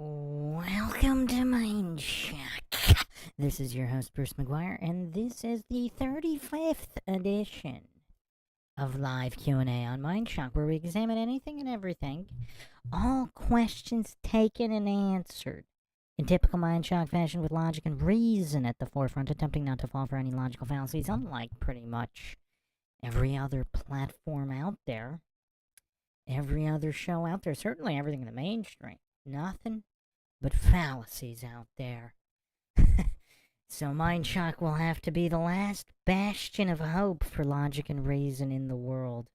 Welcome to Mindshock. This is your host, Bruce McGuire, and this is the 35th edition of live Q&A on Mindshock, where we examine anything and everything, all questions taken and answered in typical Mindshock fashion with logic and reason at the forefront, attempting not to fall for any logical fallacies, unlike pretty much every other platform out there, every other show out there, certainly everything in the mainstream. Nothing but fallacies out there. So Mindshock will have to be the last bastion of hope for logic and reason in the world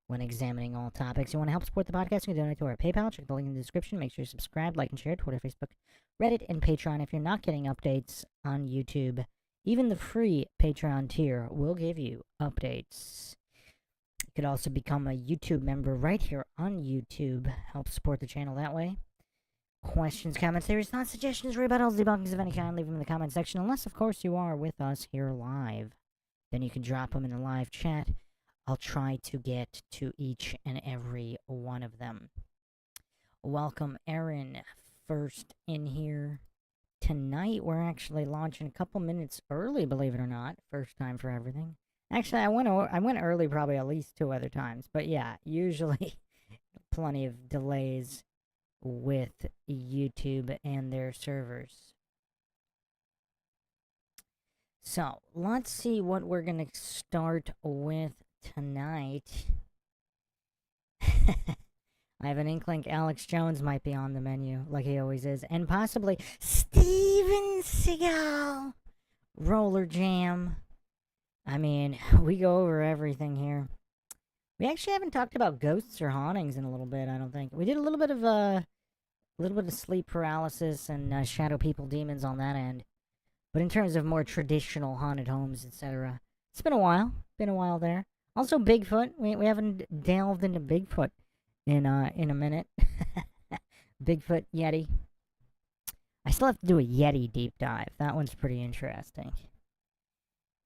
when examining all topics. You want to help support the podcast? You can donate to our PayPal. Check the link in the description. Make sure you subscribe, like, and share. Twitter, Facebook, Reddit, and Patreon. If you're not getting updates on YouTube, even the free Patreon tier will give you updates. You could also become a YouTube member right here on YouTube. Help support the channel that way. Questions, comments, theories, thoughts, suggestions, rebuttals, debunkings of any kind, leave them in the comment section. Unless, of course, you are with us here live. Then you can drop them in the live chat. I'll try to get to each and every one of them. Welcome, Aaron, first in here. Tonight, we're actually launching a couple minutes early, believe it or not. First time for everything. Actually, I went early probably at least 2 other times. But yeah, usually plenty of delays with YouTube and their servers. So, let's see what we're going to start with tonight. I have an inkling Alex Jones might be on the menu, like he always is. And possibly Steven Seagal. Roller Jam. I mean, we go over everything here. We actually haven't talked about ghosts or hauntings in a little bit, I don't think. We did a little bit of sleep paralysis and shadow people, demons on that end. But in terms of more traditional haunted homes, etc., it's been a while. Been a while there. Also, Bigfoot. We haven't delved into Bigfoot in a minute. Bigfoot, Yeti. I still have to do a Yeti deep dive. That one's pretty interesting.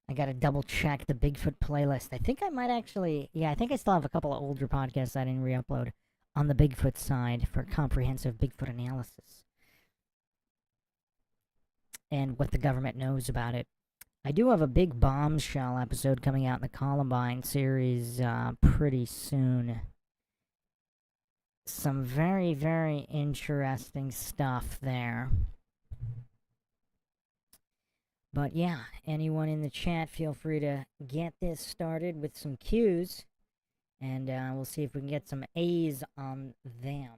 I gotta double check the Bigfoot playlist. I think I might actually... Yeah, I think I still have a couple of older podcasts I didn't re-upload on the Bigfoot side for comprehensive Bigfoot analysis. And what the government knows about it. I do have a big bombshell episode coming out in the Columbine series pretty soon. Some very, very interesting stuff there. But yeah, anyone in the chat, feel free to get this started with some cues. And we'll see if we can get some A's on them.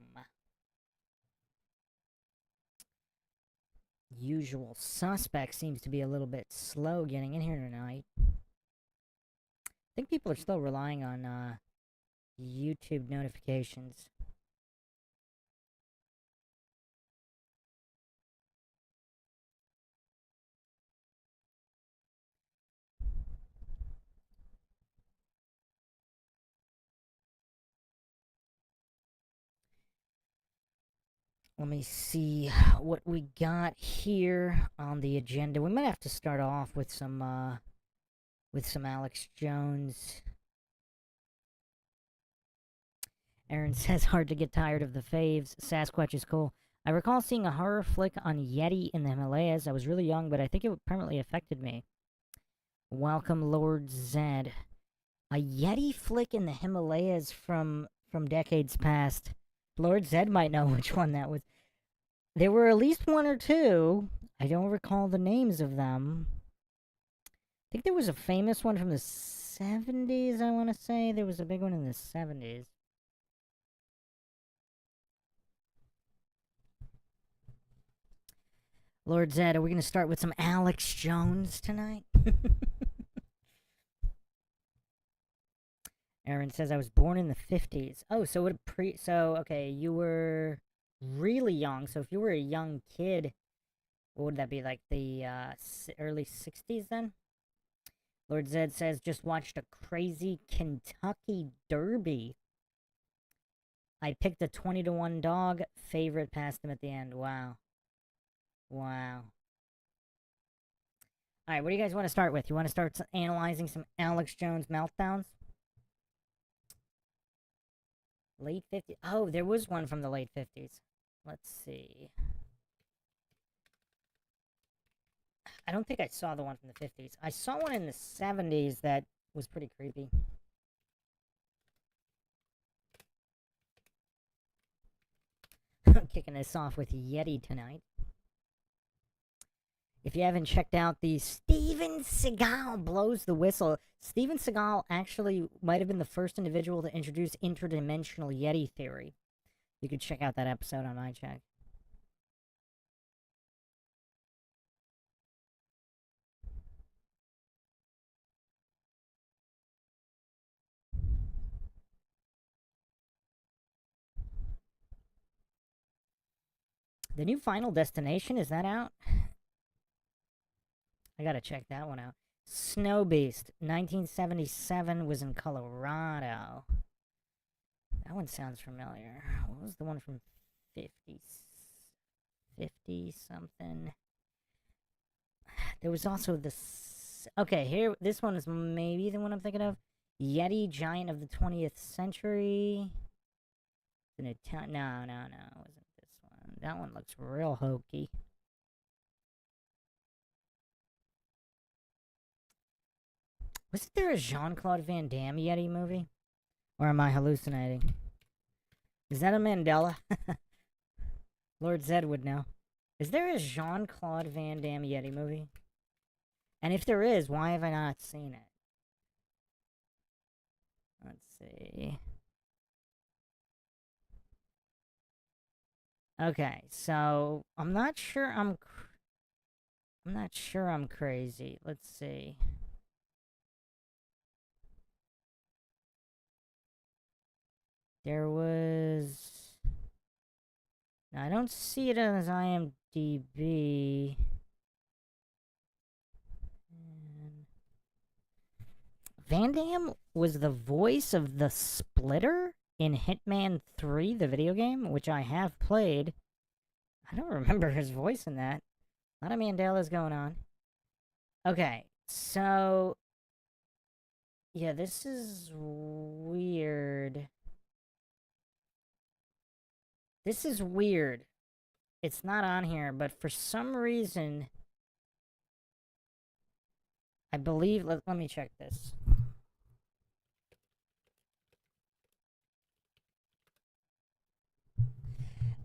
Usual suspect seems to be a little bit slow getting in here tonight. I think people are still relying on YouTube notifications. Let me see what we got here on the agenda. We might have to start off with some Alex Jones. Aaron says, hard to get tired of the faves. Sasquatch is cool. I recall seeing a horror flick on Yeti in the Himalayas. I was really young, but I think it permanently affected me. Welcome, Lord Zed. A Yeti flick in the Himalayas from decades past. Lord Zed might know which one that was. There were at least one or two. I don't recall the names of them. I think there was a famous one from the 70s, I want to say. There was a big one in the 70s. Lord Zed, are we going to start with some Alex Jones tonight? Aaron says, I was born in the 50s. Oh, so okay, you were really young. So if you were a young kid, what would that be, like the early 60s then? Lord Zed says, just watched a crazy Kentucky Derby. I picked a 20-1 dog. Favorite passed him at the end. Wow. Wow. Alright, what do you guys want to start with? You want to start analyzing some Alex Jones meltdowns? Late 50s? Oh, there was one from the late 50s. Let's see. I don't think I saw the one from the 50s. I saw one in the 70s that was pretty creepy. Kicking this off with Yeti tonight. If you haven't checked out the Steven Seagal Blows the Whistle, Steven Seagal actually might have been the first individual to introduce interdimensional Yeti theory. You could check out that episode on Mindshock. The new Final Destination, is that out? I gotta check that one out. Snow Beast, 1977, was in Colorado. That one sounds familiar. What was the one from 50? 50 something? There was also this. Okay, here, this one is maybe the one I'm thinking of. Yeti, Giant of the 20th Century. No, it wasn't this one. That one looks real hokey. Wasn't there a Jean-Claude Van Damme Yeti movie? Or am I hallucinating? Is that a Mandela? Lord Zed would know. Is there a Jean-Claude Van Damme Yeti movie? And if there is, why have I not seen it? Let's see. Okay, so I'm not sure I'm crazy. Let's see. There was... Now, I don't see it as IMDb. Van Damme was the voice of the Splitter in Hitman 3, the video game, which I have played. I don't remember his voice in that. A lot of Mandela's going on. Okay, so... Yeah, this is weird. This is weird. It's not on here, but for some reason... I believe... Let me check this.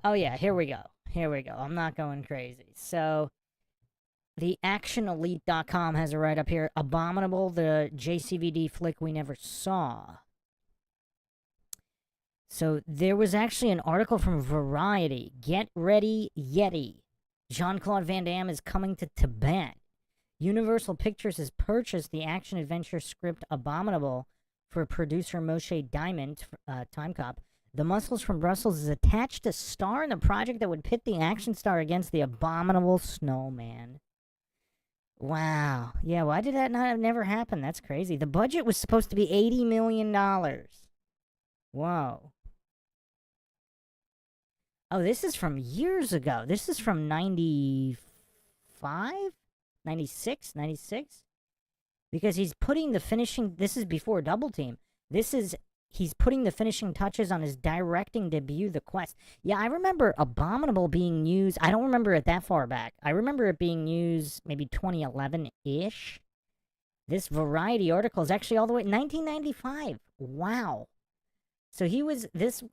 Oh yeah, here we go. I'm not going crazy. So, the ActionElite.com has a write-up here. Abominable, the JCVD flick we never saw. So, there was actually an article from Variety. Get ready, Yeti. Jean-Claude Van Damme is coming to Tibet. Universal Pictures has purchased the action-adventure script Abominable for producer Moshe Diamond, Time Cop. The Muscles from Brussels is attached to star in the project that would pit the action star against the abominable snowman. Wow. Yeah, why did that not have never happen? That's crazy. The budget was supposed to be $80 million. Whoa. Oh, this is from years ago. This is from 95? 96? 96? Because he's putting the finishing... This is before Double Team. He's putting the finishing touches on his directing debut, The Quest. Yeah, I remember Abominable being used. I don't remember it that far back. I remember it being used maybe 2011-ish. This Variety article is actually all the way 1995. Wow. So he was this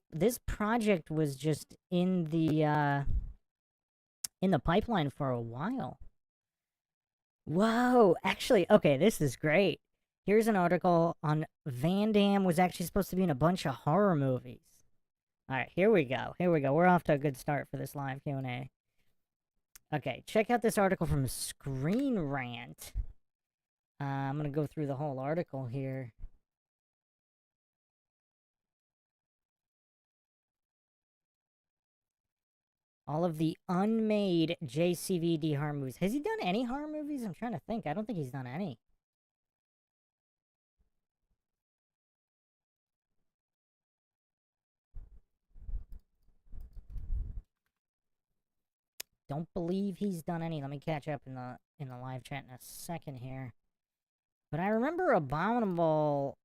project was just in the pipeline for a while. Whoa, actually, okay, this is great. Here's an article on Van Damme was actually supposed to be in a bunch of horror movies. All right, here we go. We're off to a good start for this live Q&A. Okay, check out this article from Screen Rant. I'm going to go through the whole article here. All of the unmade JCVD horror movies. Has he done any horror movies? I'm trying to think. I don't think he's done any. Don't believe he's done any. Let me catch up in the live chat in a second here. But I remember Abominable.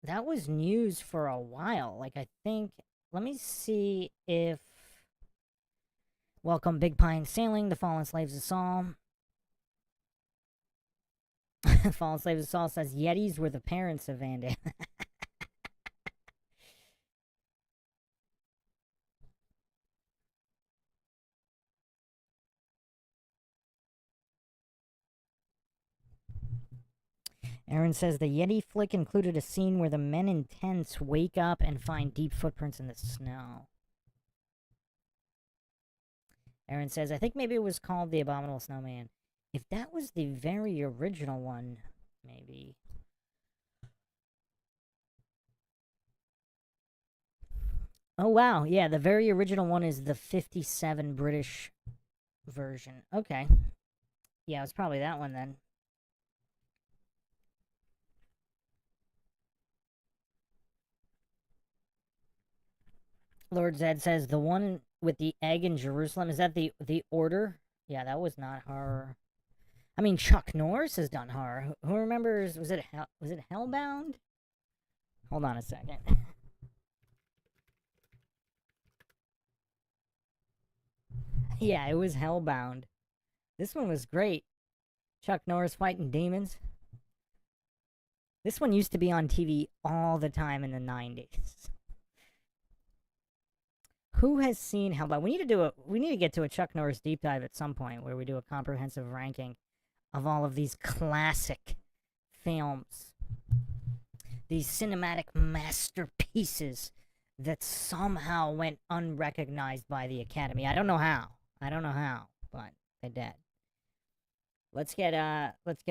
That was news for a while. Like, I think... Let me see if... Welcome, Big Pine Sailing, the Fallen Slaves of Saul. Fallen Slaves of Saul says Yetis were the parents of Van Damme. Aaron says the Yeti flick included a scene where the men in tents wake up and find deep footprints in the snow. Aaron says, I think maybe it was called The Abominable Snowman. If that was the very original one, maybe. Oh, wow. Yeah, the very original one is the 57 British version. Okay. Yeah, it was probably that one then. Lord Zed says the one with the egg in Jerusalem, is that the Order? Yeah, that was not horror. I mean, Chuck Norris has done horror. Who remembers? Was it Hellbound? Hold on a second. Yeah, it was Hellbound. This one was great. Chuck Norris fighting demons. This one used to be on TV all the time in the 90s. Who has seen Hellbound? We need to get to a Chuck Norris deep dive at some point where we do a comprehensive ranking of all of these classic films. These cinematic masterpieces that somehow went unrecognized by the Academy. I don't know how, but they did. Let's get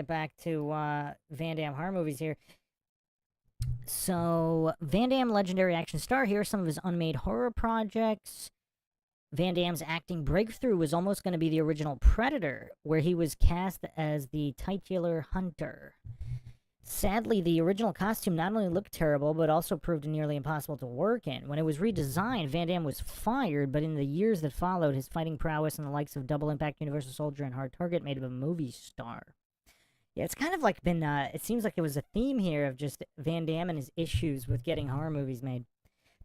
back to Van Damme horror movies here. So, Van Damme, legendary action star. Here are some of his unmade horror projects. Van Damme's acting breakthrough was almost going to be the original Predator, where he was cast as the titular hunter. Sadly, the original costume not only looked terrible, but also proved nearly impossible to work in. When it was redesigned, Van Damme was fired, but in the years that followed, his fighting prowess and the likes of Double Impact, Universal Soldier, and Hard Target made him a movie star. Yeah, it's kind of like been, it seems like it was a theme here of just Van Damme and his issues with getting horror movies made.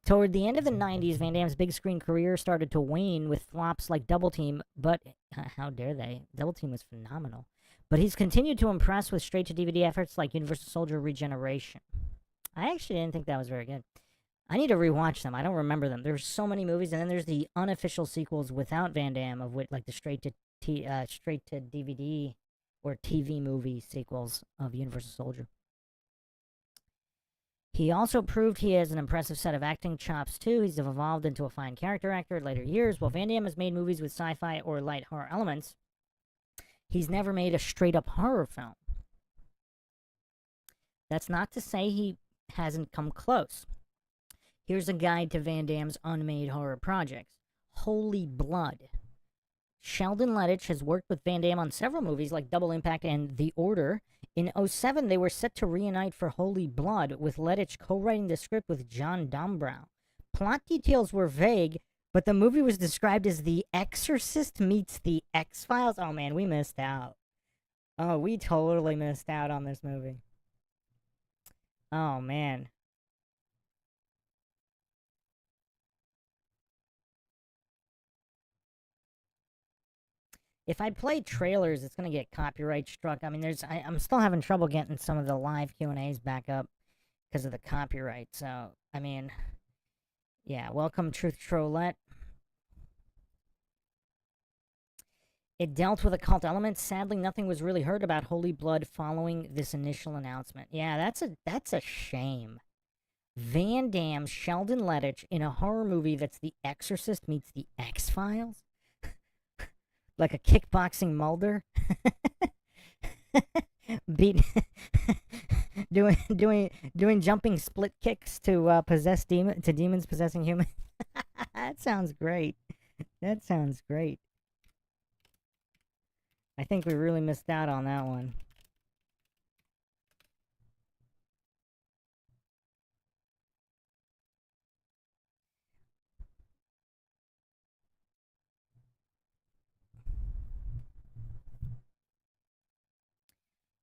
Toward the end of the 90s, Van Damme's big screen career started to wane with flops like Double Team, but how dare they? Double Team was phenomenal. But he's continued to impress with straight-to-DVD efforts like Universal Soldier Regeneration. I actually didn't think that was very good. I need to rewatch them. I don't remember them. There's so many movies, and then there's the unofficial sequels without Van Damme, of which, like the straight-to-DVD or TV movie sequels of Universal Soldier. He also proved he has an impressive set of acting chops, too. He's evolved into a fine character actor in later years. While Van Damme has made movies with sci-fi or light horror elements, he's never made a straight-up horror film. That's not to say he hasn't come close. Here's a guide to Van Damme's unmade horror projects. Holy Blood. Sheldon Lettich has worked with Van Damme on several movies like Double Impact and The Order. In 2007, they were set to reunite for Holy Blood, with Lettich co-writing the script with John Dombrow. Plot details were vague, but the movie was described as The Exorcist meets The X-Files. Oh man, we missed out. Oh, we totally missed out on this movie. Oh man. If I play trailers, it's gonna get copyright struck. I mean, I'm still having trouble getting some of the live Q&As back up because of the copyright. So, I mean, yeah, welcome Truth Trollette. It dealt with occult elements. Sadly, nothing was really heard about Holy Blood following this initial announcement. Yeah, that's a shame. Van Damme, Sheldon Lettich in a horror movie that's The Exorcist meets The X-Files? Like a kickboxing Mulder? Beat doing jumping split kicks to demons possessing humans. That sounds great. That sounds great. I think we really missed out on that one.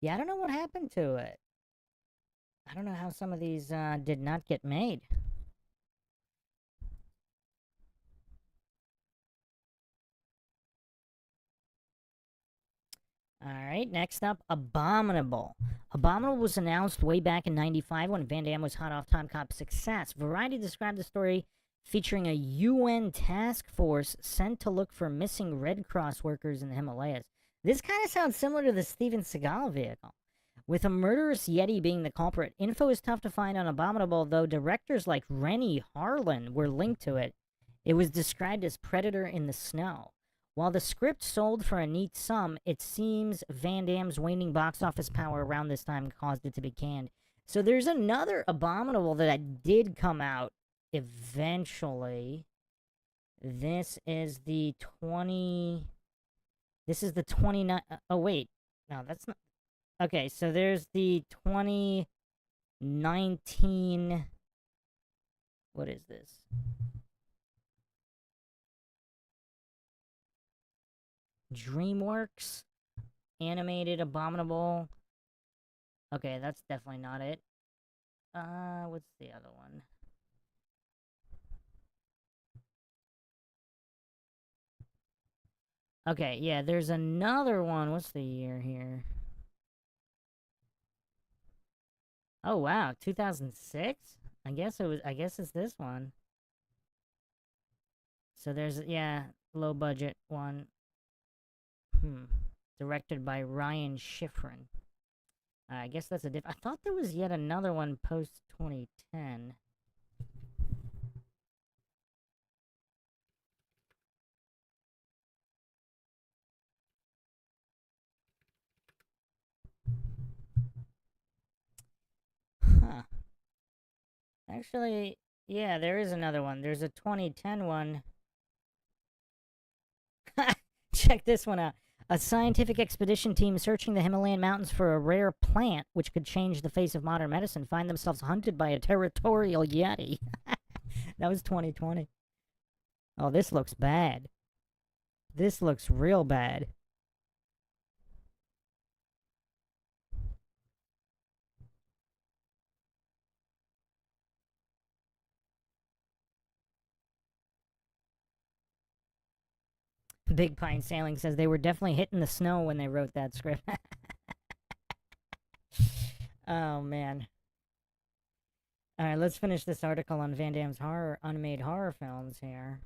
Yeah, I don't know what happened to it. I don't know how some of these did not get made. Alright, next up, Abominable. Abominable was announced way back in 95 when Van Damme was hot off Time Cop's success. Variety described the story featuring a UN task force sent to look for missing Red Cross workers in the Himalayas. This kind of sounds similar to the Steven Seagal vehicle. With a murderous Yeti being the culprit, info is tough to find on Abominable, though directors like Rennie Harlan were linked to it. It was described as Predator in the Snow. While the script sold for a neat sum, it seems Van Damme's waning box office power around this time caused it to be canned. So there's another Abominable that did come out eventually. This is the 20... This is the 29... oh, wait. No, that's not... Okay, so there's the 2019... What is this? DreamWorks animated Abominable. Okay, that's definitely not it. What's the other one? Okay, yeah, there's another one. What's the year here? Oh wow, 2006? I guess it's this one. So there's low budget one. Directed by Ryan Schifrin. I guess that's a I thought there was yet another one post 2010. Huh. Actually, yeah, there is another one. There's a 2010 one. Check this one out. A scientific expedition team searching the Himalayan mountains for a rare plant which could change the face of modern medicine find themselves hunted by a territorial Yeti. That was 2020. Oh, this looks bad. This looks real bad. Big Pine Sailing says they were definitely hitting the snow when they wrote that script. Oh, man. Alright, let's finish this article on Van Damme's unmade horror films here.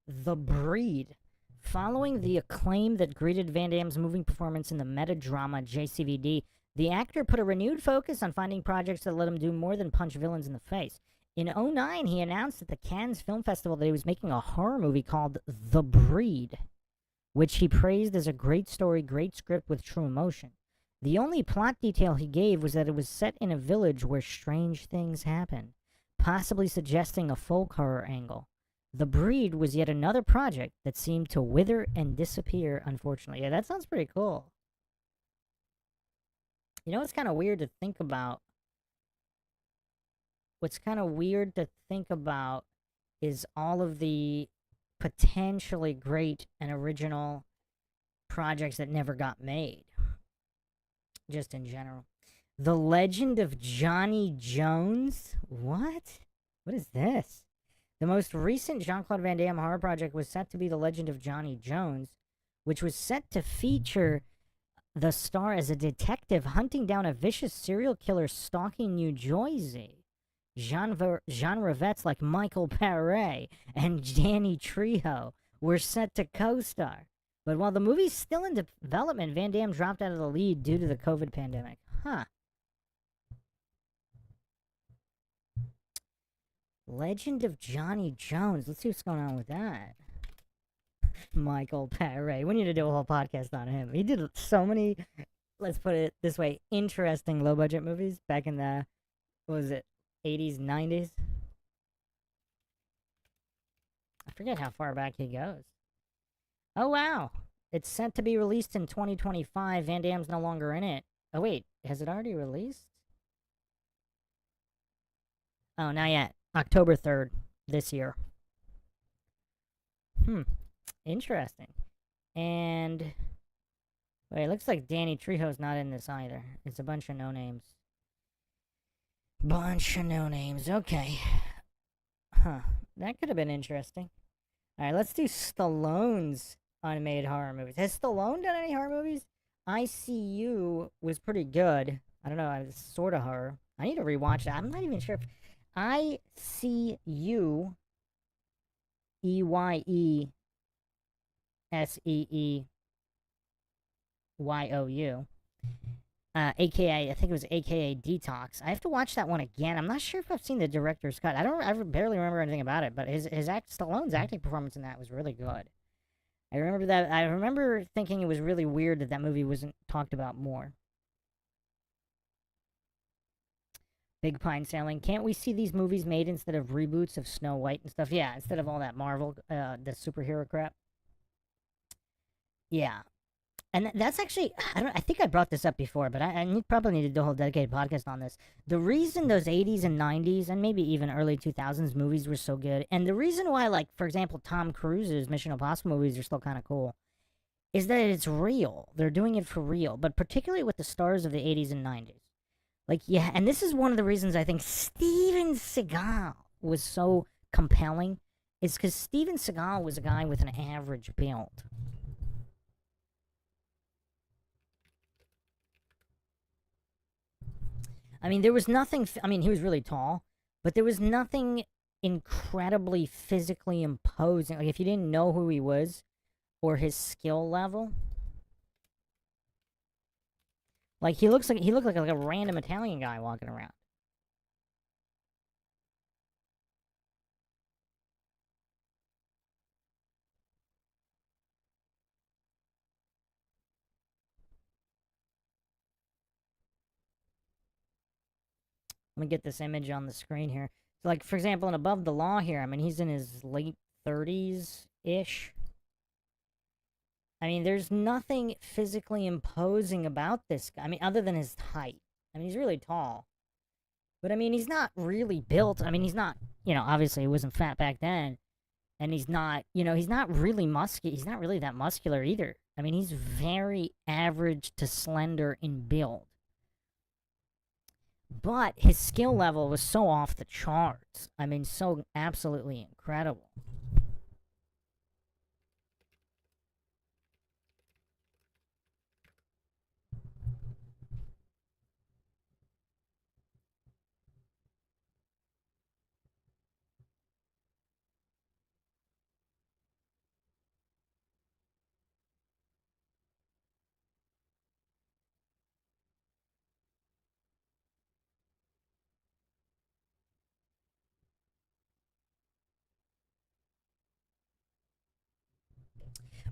The Breed. Following the acclaim that greeted Van Damme's moving performance in the meta-drama JCVD, the actor put a renewed focus on finding projects that let him do more than punch villains in the face. In '09, he announced at the Cannes Film Festival that he was making a horror movie called The Breed, which he praised as a great story, great script with true emotion. The only plot detail he gave was that it was set in a village where strange things happen, possibly suggesting a folk horror angle. The Breed was yet another project that seemed to wither and disappear, unfortunately. Yeah, that sounds pretty cool. You know what's kind of weird to think about? What's kind of weird to think about is all of the potentially great and original projects that never got made. Just in general. The Legend of Johnny Jones? What? What is this? The most recent Jean-Claude Van Damme horror project was set to be The Legend of Johnny Jones, which was set to feature the star as a detective hunting down a vicious serial killer stalking New Jersey. Genre vets like Michael Paré and Danny Trejo were set to co-star. But while the movie's still in development, Van Damme dropped out of the lead due to the COVID pandemic. Huh. Legend of Johnny Jones. Let's see what's going on with that. Michael Paré. We need to do a whole podcast on him. He did so many, let's put it this way, interesting low-budget movies back in the, what was it, 80s, 90s? I forget how far back he goes. Oh, wow. It's set to be released in 2025. Van Damme's no longer in it. Oh, wait. Has it already released? Oh, not yet. October 3rd this year. Interesting. And Wait, it looks like Danny Trejo's not in this either. It's a bunch of no names. Bunch of no names. Okay. Huh. That could have been interesting. Alright, let's do Stallone's unmade horror movies. Has Stallone done any horror movies? ICU was pretty good. I don't know, it's sort of horror. I need to rewatch that. I'm not even sure if ICU EYESEEYOU. AKA, I think it was AKA Detox. I have to watch that one again. I'm not sure if I've seen the director's cut. I barely remember anything about it, but Stallone's acting performance in that was really good. I remember that. I remember thinking it was really weird that that movie wasn't talked about more. Big Pine Sailing. Can't we see these movies made instead of reboots of Snow White and stuff? Yeah, instead of all that Marvel, the superhero crap. Yeah, and that's actually I think I brought this up before, but probably need to do a whole dedicated podcast on this. The reason those 80s and 90s and maybe even early 2000s movies were so good, and the reason why, like, for example, Tom Cruise's Mission Impossible movies are still kind of cool, is that it's real. They're doing it for real, but particularly with the stars of the 80s and 90s. Like, yeah, and this is one of the reasons I think Steven Seagal was so compelling, is because Steven Seagal was a guy with an average build. I mean, there was nothing. I mean, he was really tall, but there was nothing incredibly physically imposing. Like, if you didn't know who he was or his skill level, like he looked like a random Italian guy walking around. Let me get this image on the screen here. So, like, for example, in Above the Law here, I mean, he's in his late 30s ish. I mean, there's nothing physically imposing about this guy. I mean, other than his height. I mean, he's really tall. But I mean, he's not really built. I mean, he's not, obviously he wasn't fat back then. And he's not, he's not really muscular. He's not really that muscular either. I mean, he's very average to slender in build. But his skill level was so off the charts. I mean, so absolutely incredible.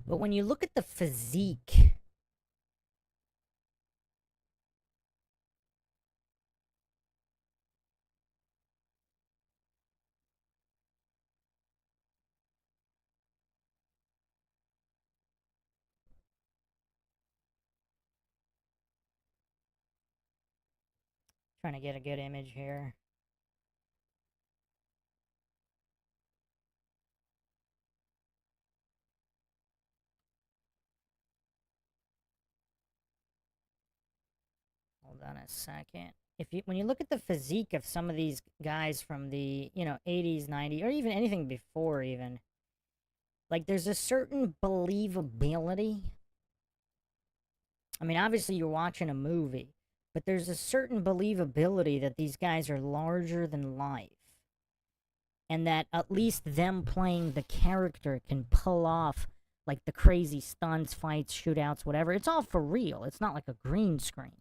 But when you look at the physique, trying to get a good image here. Hold on a second. When you look at the physique of some of these guys from the 80s, 90s, or even anything before, even, like, there's a certain believability. I mean, obviously you're watching a movie, but there's a certain believability that these guys are larger than life, and that at least them playing the character can pull off, like, the crazy stunts, fights, shootouts, whatever. It's all for real. It's not like a green screen.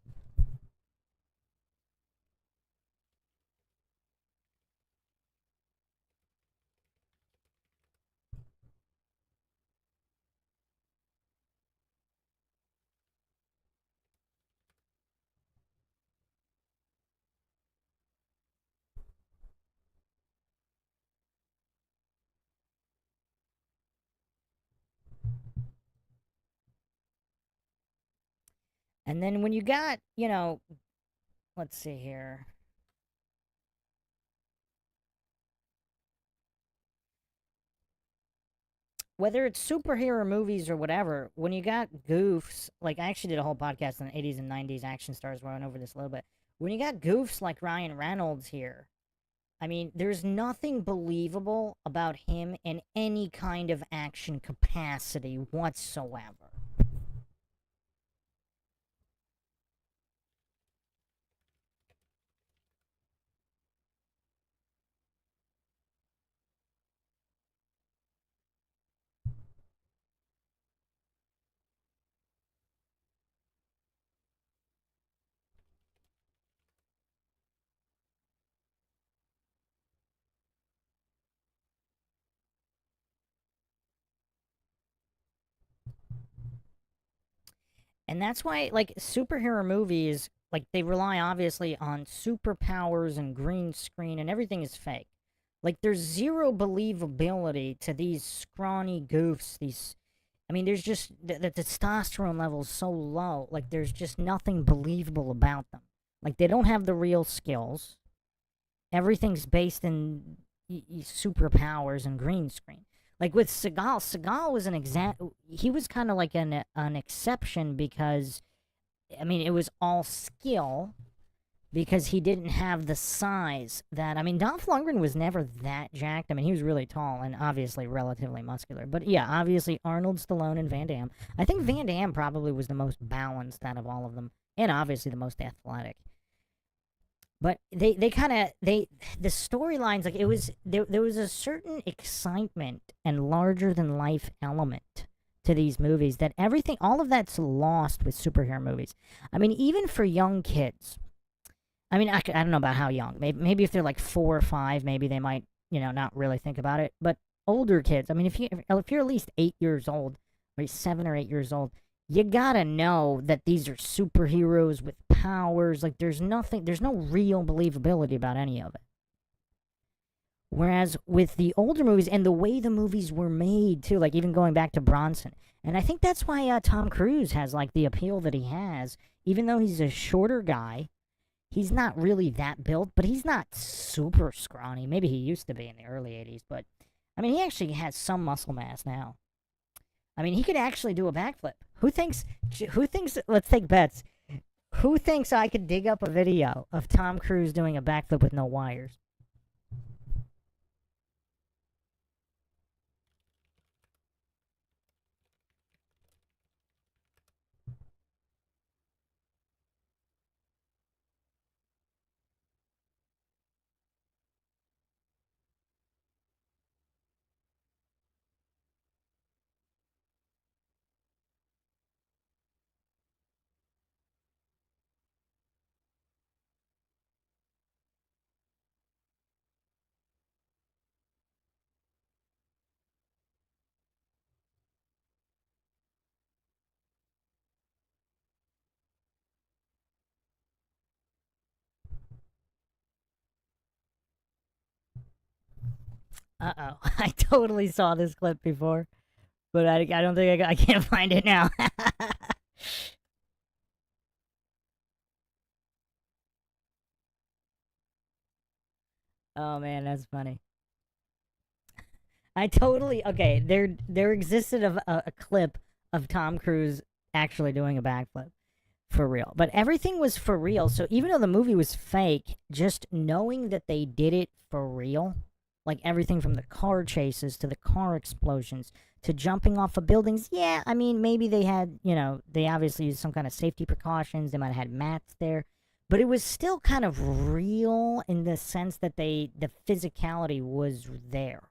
And then when you got, let's see here. whether it's superhero movies or whatever, when you got goofs, like I actually did a whole podcast on the 80s and 90s action stars where I went over this a little bit. When you got goofs like Ryan Reynolds here, I mean, there's nothing believable about him in any kind of action capacity whatsoever. And that's why, like, superhero movies, like, they rely obviously on superpowers and green screen, and everything is fake. Like, there's zero believability to these scrawny goofs. I mean, there's just the testosterone level is so low. Like, there's just nothing believable about them. Like, they don't have the real skills. Everything's based in superpowers and green screen. Like with Seagal was an example. He was kind of like an exception because, I mean, it was all skill because he didn't have the size that. I mean, Dolph Lundgren was never that jacked. I mean, he was really tall and obviously relatively muscular. But yeah, obviously Arnold, Stallone, and Van Damme. I think Van Damme probably was the most balanced out of all of them, and obviously the most athletic. But they kind of the storylines, like, it was there was a certain excitement and larger than life element to these movies that everything all of that's lost with superhero movies. I mean, even for young kids. I mean, I don't know about how young. Maybe if they're like 4 or 5, maybe they might, not really think about it. But older kids, I mean, if you're at least 8 years old, or 7 or 8 years old, you gotta know that these are superheroes with powers. Like, there's no real believability about any of it. Whereas with the older movies and the way the movies were made too, like even going back to Bronson, and I think that's why Tom Cruise has like the appeal that he has, even though he's a shorter guy. He's not really that built, but he's not super scrawny. Maybe he used to be in the early 80s, but I mean, he actually has some muscle mass now. I mean, he could actually do a backflip. Who thinks, let's take bets. Who thinks I could dig up a video of Tom Cruise doing a backflip with no wires? Uh oh. I totally saw this clip before, but I don't think I can't find it now. Oh man, that's funny. I totally okay. There existed a clip of Tom Cruise actually doing a backflip for real, but everything was for real. So even though the movie was fake, just knowing that they did it for real, like everything from the car chases to the car explosions to jumping off of buildings. Yeah, I mean, maybe they had, they obviously used some kind of safety precautions. They might have had mats there, but it was still kind of real in the sense that the physicality was there.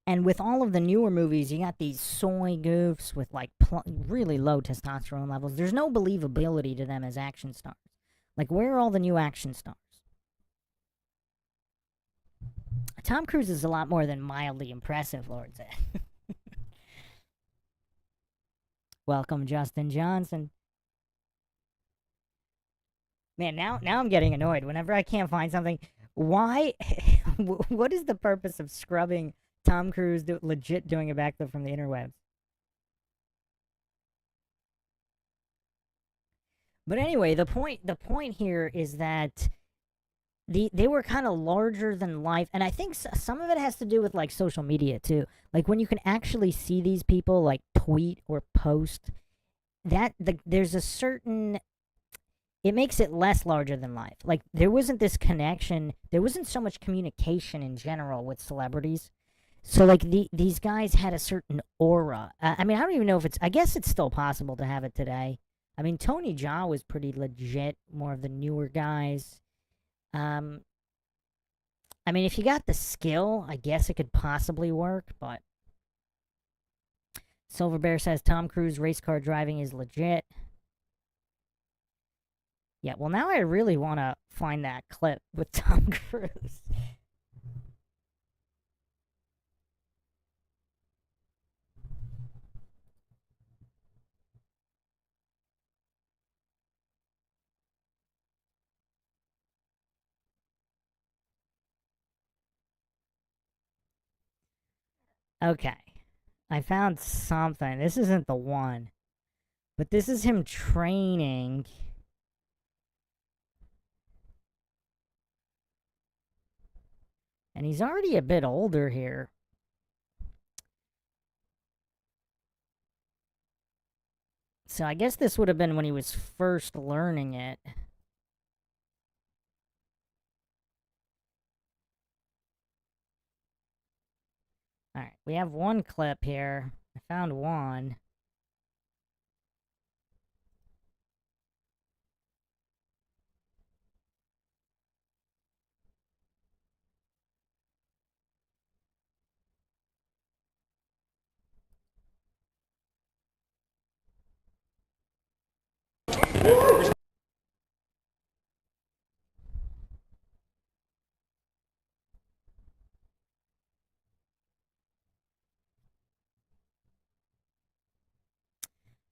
And with all of the newer movies, you got these soy goofs with like really low testosterone levels. There's no believability to them as action stars. Like, where are all the new action stars? Tom Cruise is a lot more than mildly impressive, Lord said. Welcome, Justin Johnson. Man, now I'm getting annoyed. Whenever I can't find something, why? What is the purpose of scrubbing Tom Cruise legit doing a backflip from the interwebs? But anyway, the point here is that they were kind of larger than life, and I think some of it has to do with like social media too. Like when you can actually see these people like tweet or post, there's a certain, it makes it less larger than life. Like there wasn't this connection, there wasn't so much communication in general with celebrities. So like these guys had a certain aura. I mean, I don't even know if it's. I guess it's still possible to have it today. I mean, Tony Jaa was pretty legit. More of the newer guys. Um, I mean, if you got the skill, I guess it could possibly work. But Silver Bear says Tom Cruise race car driving is legit. Yeah, well, now I really want to find that clip with Tom Cruise. Okay, I found something. This isn't the one, but this is him training. And he's already a bit older here. So I guess this would have been when he was first learning it. Alright, we have one clip here. I found one.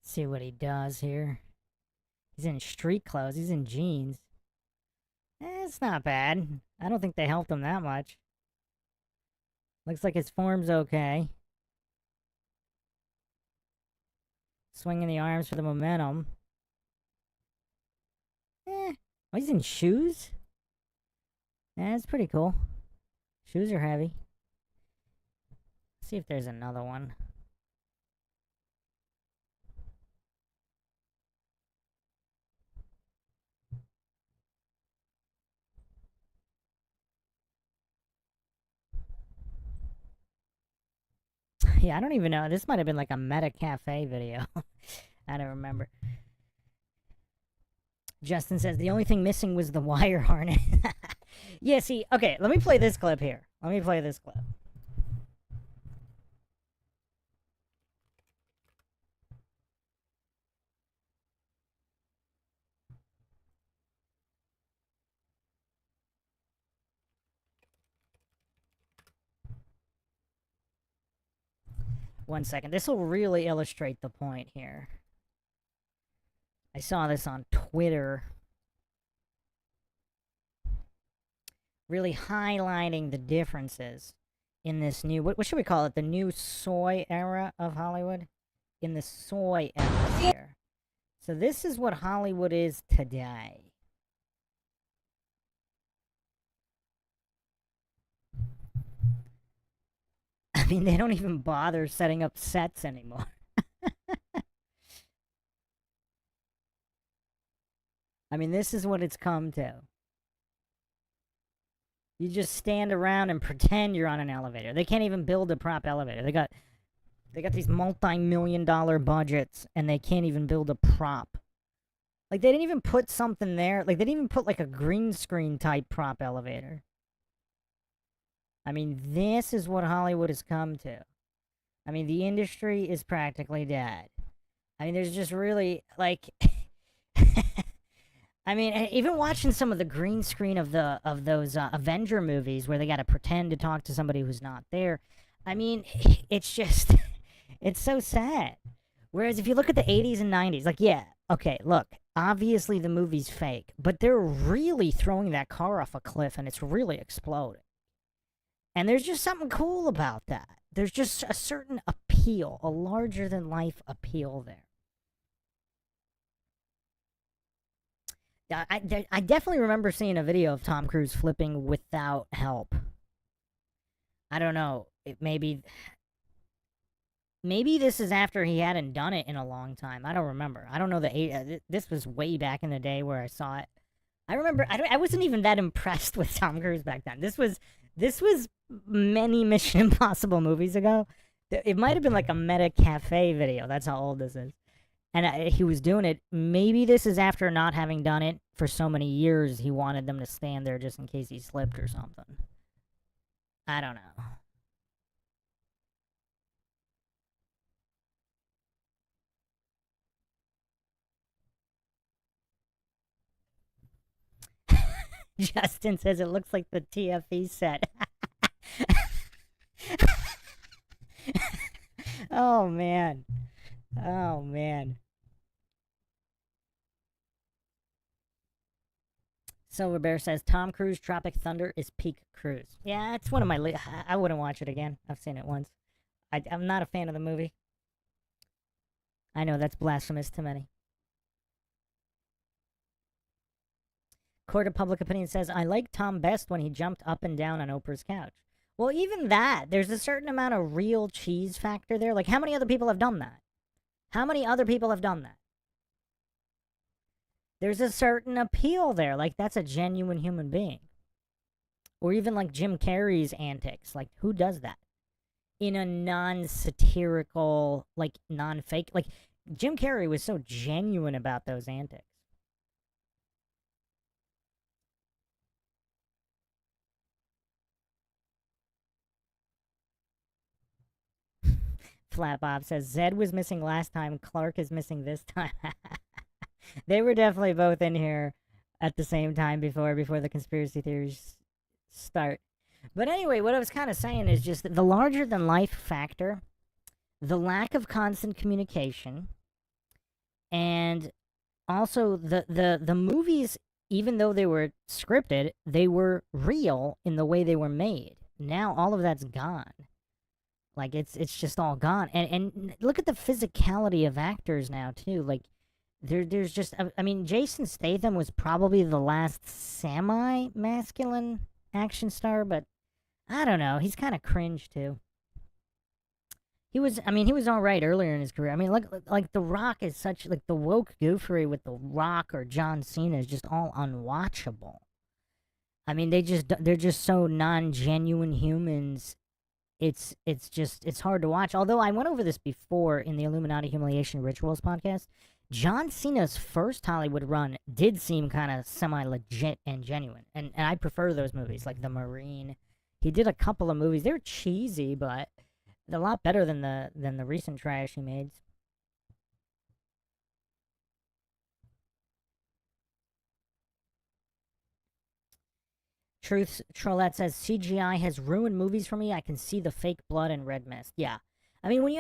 See what he does here. He's in street clothes. He's in jeans. It's not bad. I don't think they helped him that much. Looks like his form's okay. Swinging the arms for the momentum. Oh, he's in shoes? Yeah, that's pretty cool. Shoes are heavy. Let's see if there's another one. Yeah, I don't even know. This might have been like a Meta Cafe video. I don't remember. Justin says the only thing missing was the wire harness. Yeah, see, okay, let me play this clip here. Let me play this clip. One second. This will really illustrate the point here. I saw this on Twitter. Really highlighting the differences in this new, what should we call it? The new soy era of Hollywood? In the soy era here. So this is what Hollywood is today. I mean, they don't even bother setting up sets anymore. I mean, this is what it's come to. You just stand around and pretend you're on an elevator. They can't even build a prop elevator. They got these multi-million-dollar budgets, and they can't even build a prop. Like, they didn't even put something there. Like, they didn't even put, like, a green screen type prop elevator. I mean, this is what Hollywood has come to. I mean, the industry is practically dead. I mean, there's just really, like... I mean, even watching some of the green screen of those Avenger movies where they got to pretend to talk to somebody who's not there. I mean, it's just... it's so sad. Whereas if you look at the 80s and 90s, like, yeah, okay, look, obviously the movie's fake, but they're really throwing that car off a cliff and it's really exploding. And there's just something cool about that. There's just a certain appeal, a larger-than-life appeal there. I definitely remember seeing a video of Tom Cruise flipping without help. I don't know. Maybe this is after he hadn't done it in a long time. I don't remember. I don't know this was way back in the day where I saw it. I remember I wasn't even that impressed with Tom Cruise back then. This was many Mission Impossible movies ago. It might have been like a Meta Cafe video. That's how old this is. And he was doing it. Maybe this is after not having done it for so many years. He wanted them to stand there just in case he slipped or something. I don't know. Justin says it looks like the TFE set. Oh man. Oh man. Silver Bear says Tom Cruise Tropic Thunder is peak Cruise. Yeah, it's one of my. I wouldn't watch it again. I've seen it once. I'm not a fan of the movie. I know that's blasphemous to many. Court of Public Opinion says I like Tom best when he jumped up and down on Oprah's couch. Well, even that, there's a certain amount of real cheese factor there. Like, how many other people have done that? How many other people have done that? There's a certain appeal there. Like, that's a genuine human being. Or even like Jim Carrey's antics. Like, who does that? In a non-satirical, like, non-fake. Like, Jim Carrey was so genuine about those antics. Flat Bob says Zed was missing last time. Clark is missing this time. They were definitely both in here at the same time before the conspiracy theories start. But anyway, what I was kind of saying is just the larger than life factor, the lack of constant communication, and also the movies, even though they were scripted, they were real in the way they were made. Now all of that's gone. Like it's just all gone. And look at the physicality of actors now too. Like there's just I mean Jason Statham was probably the last semi-masculine action star, but I don't know. He's kind of cringe too. He was all right earlier in his career. I mean, look, like The Rock is such like the woke goofery with The Rock or John Cena is just all unwatchable. I mean, they're just so non-genuine humans. It's hard to watch. Although I went over this before in the Illuminati Humiliation Rituals podcast, John Cena's first Hollywood run did seem kind of semi-legit and genuine, and I prefer those movies like The Marine. He did a couple of movies. They're cheesy, but a lot better than the recent trash he made. Truth Trollette says CGI has ruined movies for me. I can see the fake blood and red mist. Yeah, I mean when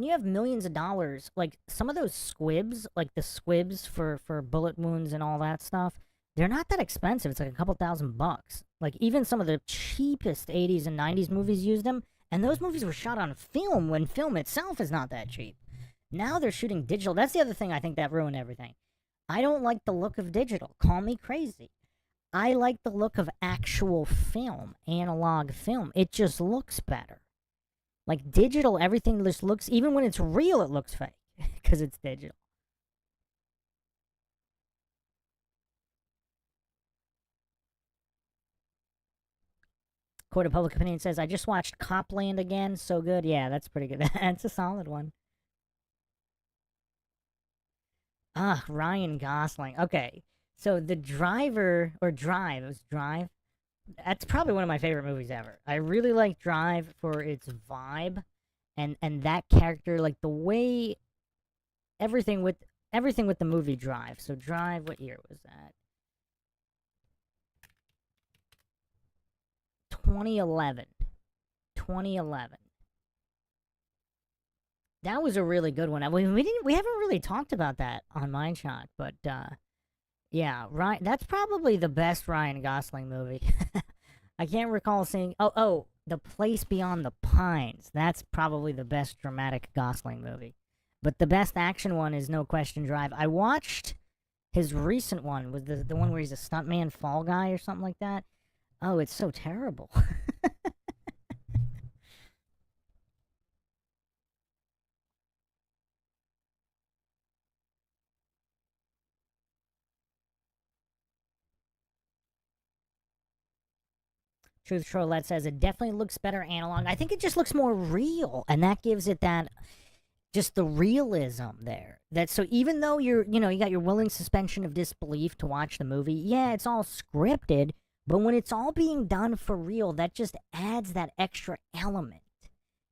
you have millions of dollars, like some of those squibs, like the squibs for bullet wounds and all that stuff, they're not that expensive. It's like a couple $1,000. Like even some of the cheapest 80s and 90s movies used them, and those movies were shot on film when film itself is not that cheap. Now they're shooting digital. That's the other thing I think that ruined everything. I don't like the look of digital. Call me crazy. I like the look of actual film, analog film. It just looks better. Like digital, everything just looks, even when it's real, it looks fake because it's digital. Court of Public Opinion says, I just watched Copland again. So good. Yeah, that's pretty good. That's a solid one. Ah, Ryan Gosling. Okay. So the driver, or Drive, it was Drive. That's probably one of my favorite movies ever. I really like Drive for its vibe and that character, like the way everything with the movie Drive. So Drive, what year was that? 2011. 2011. That was a really good one. We haven't really talked about that on Mindshock, but yeah, Ryan. That's probably the best Ryan Gosling movie. I can't recall seeing. Oh, The Place Beyond the Pines. That's probably the best dramatic Gosling movie. But the best action one is no question Drive. I watched His recent one was the one where he's a stuntman fall guy or something like that. Oh, it's so terrible. Truth Trollette says it definitely looks better analog. I think it just looks more real, and that gives it that just the realism there. That so even though you got your willing suspension of disbelief to watch the movie, yeah, it's all scripted, but when it's all being done for real, that just adds that extra element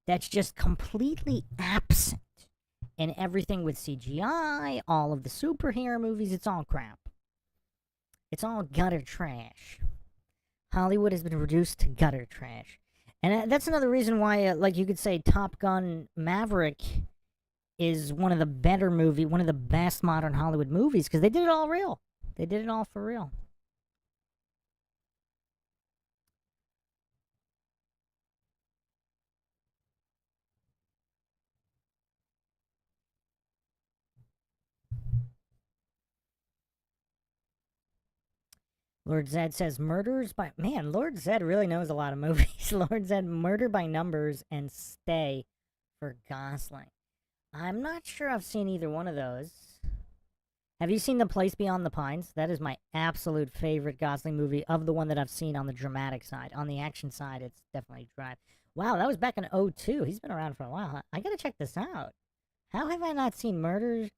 that's just completely absent in everything with CGI, all of the superhero movies. It's all crap. It's all gutter trash. Hollywood has been reduced to gutter trash. And that's another reason why, like you could say, Top Gun Maverick is one of the one of the best modern Hollywood movies, because they did it all real. They did it all for real. Lord Zed says murders by man. Lord Zed really knows a lot of movies. Lord Zed, Murder by Numbers and Stay for Gosling. I'm not sure I've seen either one of those. Have you seen The Place Beyond the Pines? That is my absolute favorite Gosling movie of the one that I've seen on the dramatic side. On the action side, it's definitely Drive. Wow, that was back in '02. He's been around for a while. I gotta check this out. How have I not seen Murder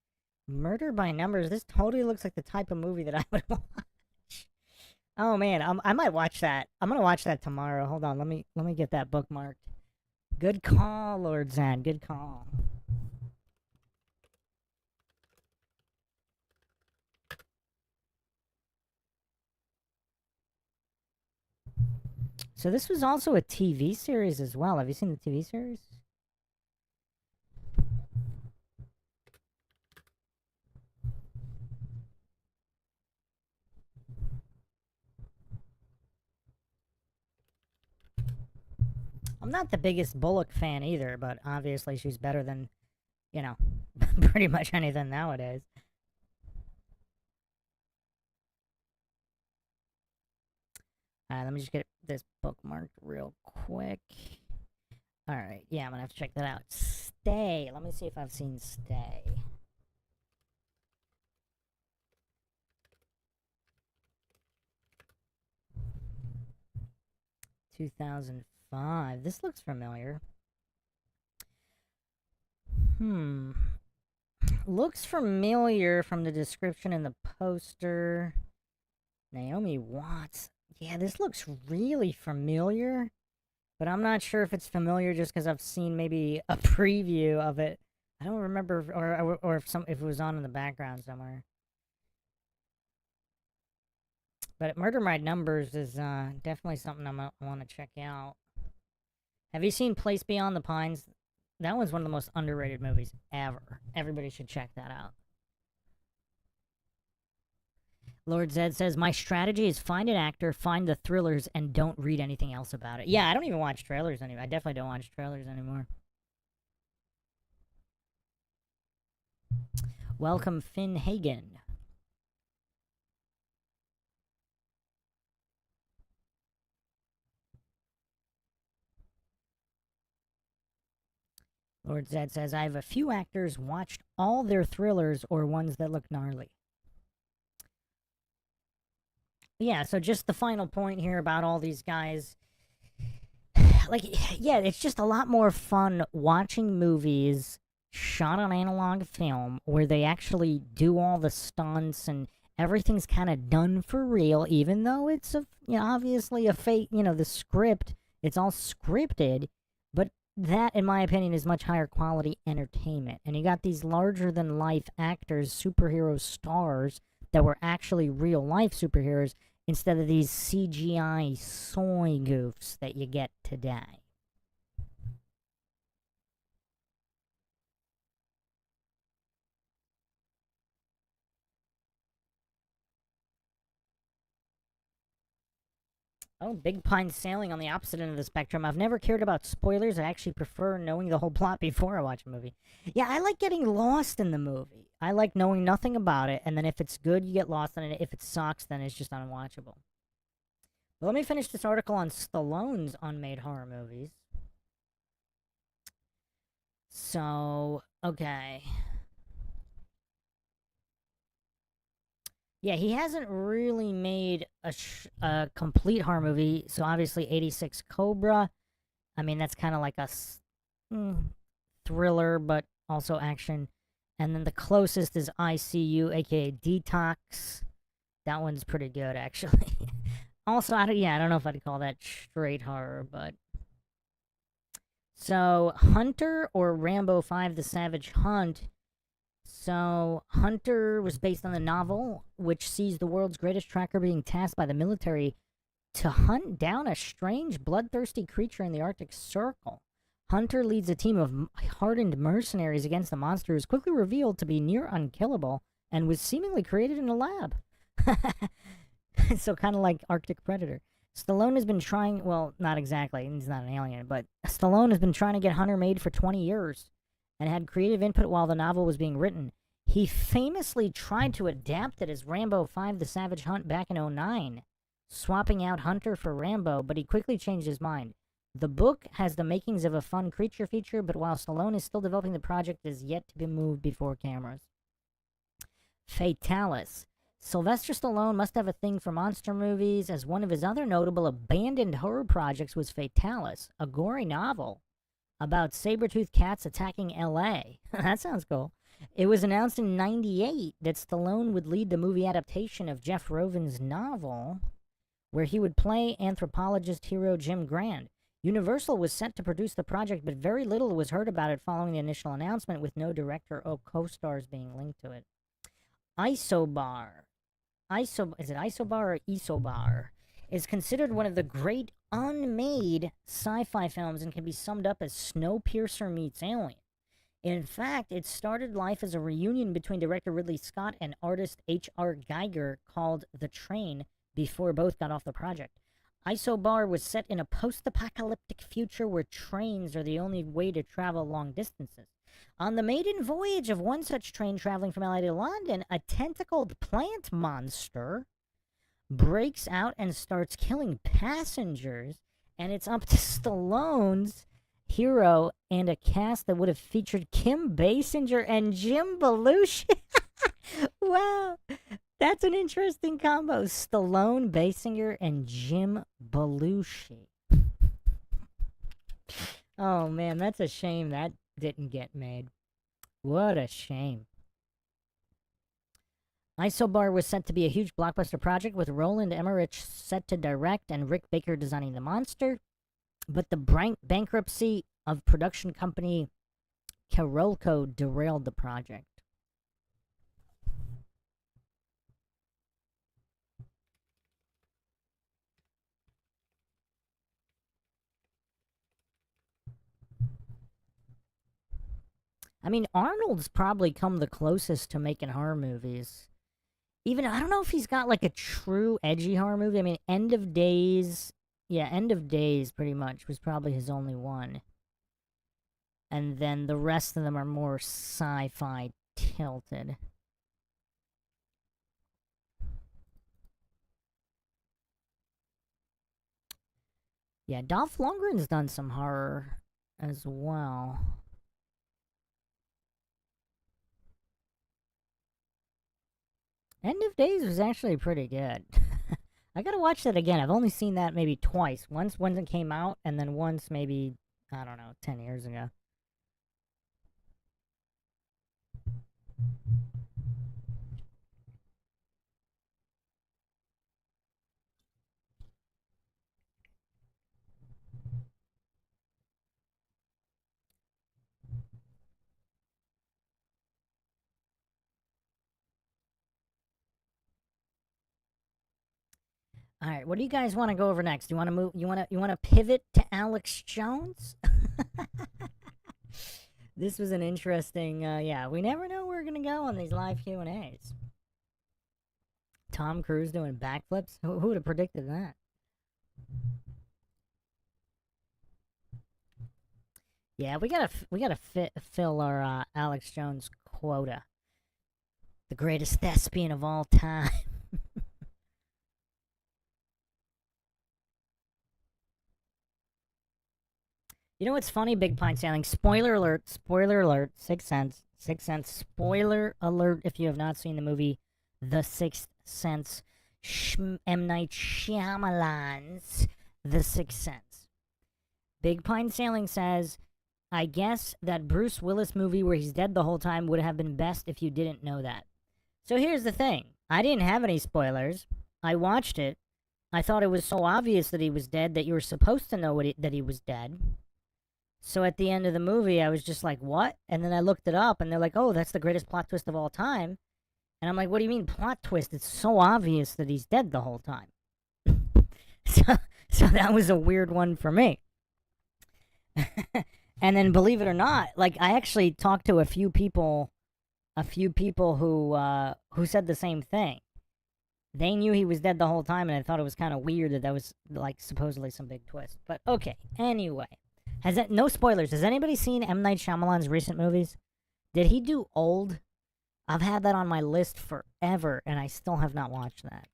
by Numbers? This totally looks like the type of movie that I would watch. Oh man, I might watch that. I'm gonna watch that tomorrow. Hold on, let me get that bookmarked. Good call, Lord Zan. Good call. So this was also a TV series as well. Have you seen the TV series? I'm not the biggest Bullock fan either, but obviously she's better than, you know, pretty much anything nowadays. Alright, let me just get this bookmarked real quick. Alright, yeah, I'm gonna have to check that out. Stay. Let me see if I've seen Stay. 2005. This looks familiar. Looks familiar from the description in the poster. Naomi Watts. Yeah, this looks really familiar, but I'm not sure if it's familiar just because I've seen maybe a preview of it. I don't remember, or if it was on in the background somewhere. But Murder by Numbers is definitely something I want to check out. Have you seen Place Beyond the Pines? That one's one of the most underrated movies ever. Everybody should check that out. Lord Zed says, my strategy is find an actor, find the thrillers, and don't read anything else about it. Yeah, I don't even watch trailers anymore. I definitely don't watch trailers anymore. Welcome, Finn Hagen. Lord Zed says, I have a few actors watched all their thrillers or ones that look gnarly. Yeah, so just the final point here about all these guys. Like, yeah, it's just a lot more fun watching movies shot on analog film where they actually do all the stunts and everything's kind of done for real, even though it's obviously a fake, the script, it's all scripted, but that, in my opinion, is much higher quality entertainment. And you got these larger than life actors, superhero stars that were actually real life superheroes instead of these CGI soy goofs that you get today. Oh, Big Pine Sailing on the opposite end of the spectrum. I've never cared about spoilers. I actually prefer knowing the whole plot before I watch a movie. Yeah, I like getting lost in the movie. I like knowing nothing about it, and then if it's good, you get lost in it. If it sucks, then it's just unwatchable. But let me finish this article on Stallone's unmade horror movies. So, okay. Yeah, he hasn't really made a complete horror movie. So obviously, 86 Cobra. I mean, that's kind of like a thriller, but also action. And then the closest is ICU, aka Detox. That one's pretty good, actually. Also, I don't know if I'd call that straight horror, but so Hunter or Rambo 5: The Savage Hunt. So Hunter was based on the novel, which sees the world's greatest tracker being tasked by the military to hunt down a strange, bloodthirsty creature in the Arctic Circle. Hunter leads a team of hardened mercenaries against the monster, who is quickly revealed to be near unkillable and was seemingly created in a lab. So kind of like Arctic Predator. Stallone has been trying, well, not exactly, he's not an alien, but Stallone has been trying to get Hunter made for 20 years and had creative input while the novel was being written. He famously tried to adapt it as Rambo 5: The Savage Hunt back in '09, swapping out Hunter for Rambo, but he quickly changed his mind. The book has the makings of a fun creature feature, but while Stallone is still developing the project, it is yet to be moved before cameras. Fatalis. Sylvester Stallone must have a thing for monster movies, as one of his other notable abandoned horror projects was Fatalis, a gory novel about saber-toothed cats attacking L.A. That sounds cool. It was announced in '98 that Stallone would lead the movie adaptation of Jeff Roven's novel, where he would play anthropologist hero Jim Grant. Universal was set to produce the project, but very little was heard about it following the initial announcement, with no director or co-stars being linked to it. Isobar. Is it Isobar or Isobar? Is considered one of the great unmade sci-fi films and can be summed up as Snowpiercer meets Alien. In fact, it started life as a reunion between director Ridley Scott and artist H.R. Geiger called The Train before both got off the project. Isobar was set in a post-apocalyptic future where trains are the only way to travel long distances. On the maiden voyage of one such train traveling from LA to London, a tentacled plant monster breaks out and starts killing passengers, and it's up to Stallone's hero and a cast that would have featured Kim Basinger and Jim Belushi. Wow, that's an interesting combo. Stallone, Basinger, and Jim Belushi. Oh man, that's a shame that didn't get made. What a shame. Isobar was set to be a huge blockbuster project, with Roland Emmerich set to direct and Rick Baker designing the monster, but the bankruptcy of production company Carolco derailed the project. I mean, Arnold's probably come the closest to making horror movies. Even, I don't know if he's got like a true edgy horror movie. I mean, End of Days, End of Days pretty much was probably his only one. And then the rest of them are more sci-fi tilted. Yeah, Dolph Lundgren's done some horror as well. End of Days was actually pretty good. I gotta watch that again. I've only seen that maybe twice. Once when it came out, and then once maybe, I don't know, 10 years ago. All right, what do you guys want to go over next? Do you want to move? You want to pivot to Alex Jones? This was an interesting. Yeah, we never know where we're gonna go on these live Q and A's. Tom Cruise doing backflips. Who would have predicted that? Yeah, we gotta fill our Alex Jones quota. The greatest thespian of all time. You know what's funny? Big Pine Sailing. Spoiler alert. Spoiler alert. Sixth Sense. Sixth Sense. Spoiler alert if you have not seen the movie The Sixth Sense. M. Night Shyamalan's The Sixth Sense. Big Pine Sailing says, I guess that Bruce Willis movie where he's dead the whole time would have been best if you didn't know that. So here's the thing. I didn't have any spoilers. I watched it. I thought it was so obvious that he was dead that you were supposed to know that he was dead. So at the end of the movie, I was just like, what? And then I looked it up, and they're like, oh, that's the greatest plot twist of all time. And I'm like, what do you mean plot twist? It's so obvious that he's dead the whole time. So that was a weird one for me. And then, believe it or not, like, I actually talked to a few people who said the same thing. They knew he was dead the whole time, and I thought it was kind of weird that was, like, supposedly some big twist. But, okay, anyway. No spoilers. Has anybody seen M. Night Shyamalan's recent movies? Did he do Old? I've had that on my list forever, and I still have not watched that.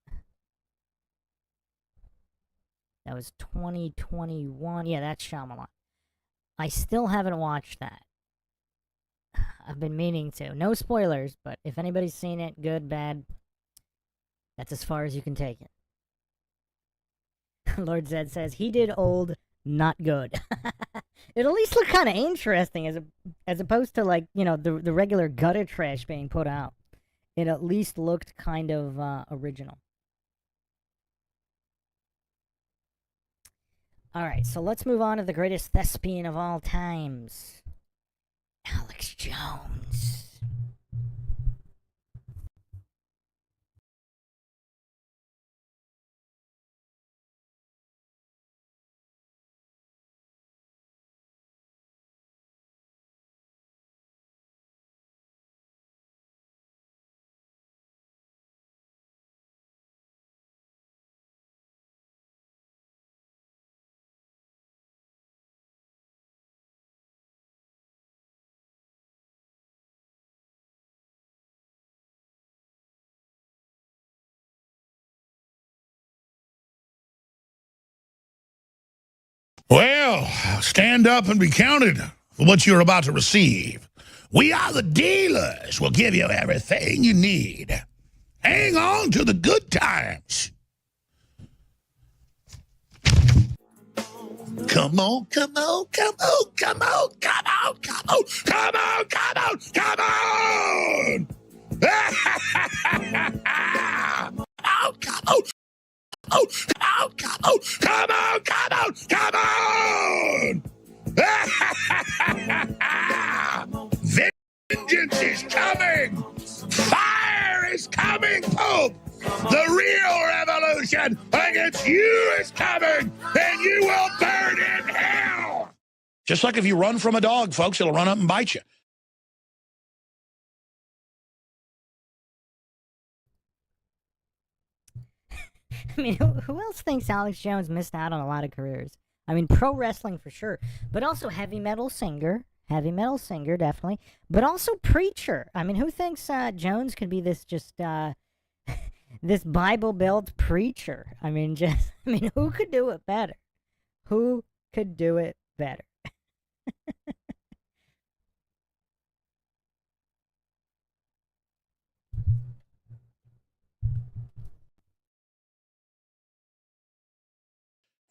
That was 2021. Yeah, that's Shyamalan. I still haven't watched that. I've been meaning to. No spoilers, but if anybody's seen it, good, bad, that's as far as you can take it. Lord Zed says, he did Old, not good. It at least looked kind of interesting as opposed to, like, you know, the regular gutter trash being put out. It at least looked kind of original. Alright, so let's move on to the greatest thespian of all times. Alex Jones. Well, stand up and be counted for what you're about to receive. We are the dealers. We'll give you everything you need. Hang on to the good times. Come on, come on, come on, come on, come on, come on, come on, come on, come on! Oh, come on! Oh, come on, come on, come on, come on! Vengeance is coming! Fire is coming, Pope! The real revolution against you is coming, and you will burn in hell! Just like if you run from a dog, folks, it'll run up and bite you. I mean, who else thinks Alex Jones missed out on a lot of careers? I mean, pro wrestling for sure, but also heavy metal singer, definitely, but also preacher. I mean, who thinks Jones could be this just this Bible Belt preacher? I mean, who could do it better? Who could do it better?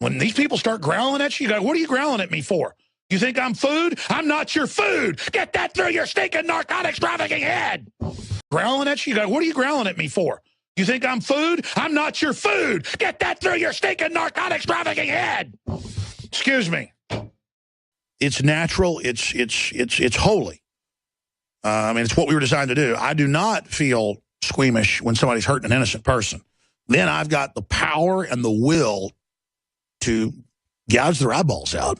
When these people start growling at you, you go, what are you growling at me for? You think I'm food? I'm not your food. Get that through your stinking narcotics trafficking head. Growling at you, you go, what are you growling at me for? You think I'm food? I'm not your food. Get that through your stinking narcotics trafficking head. Excuse me. It's natural. It's holy. I mean, it's what we were designed to do. I do not feel squeamish when somebody's hurting an innocent person. Then I've got the power and the will to gouge their eyeballs out.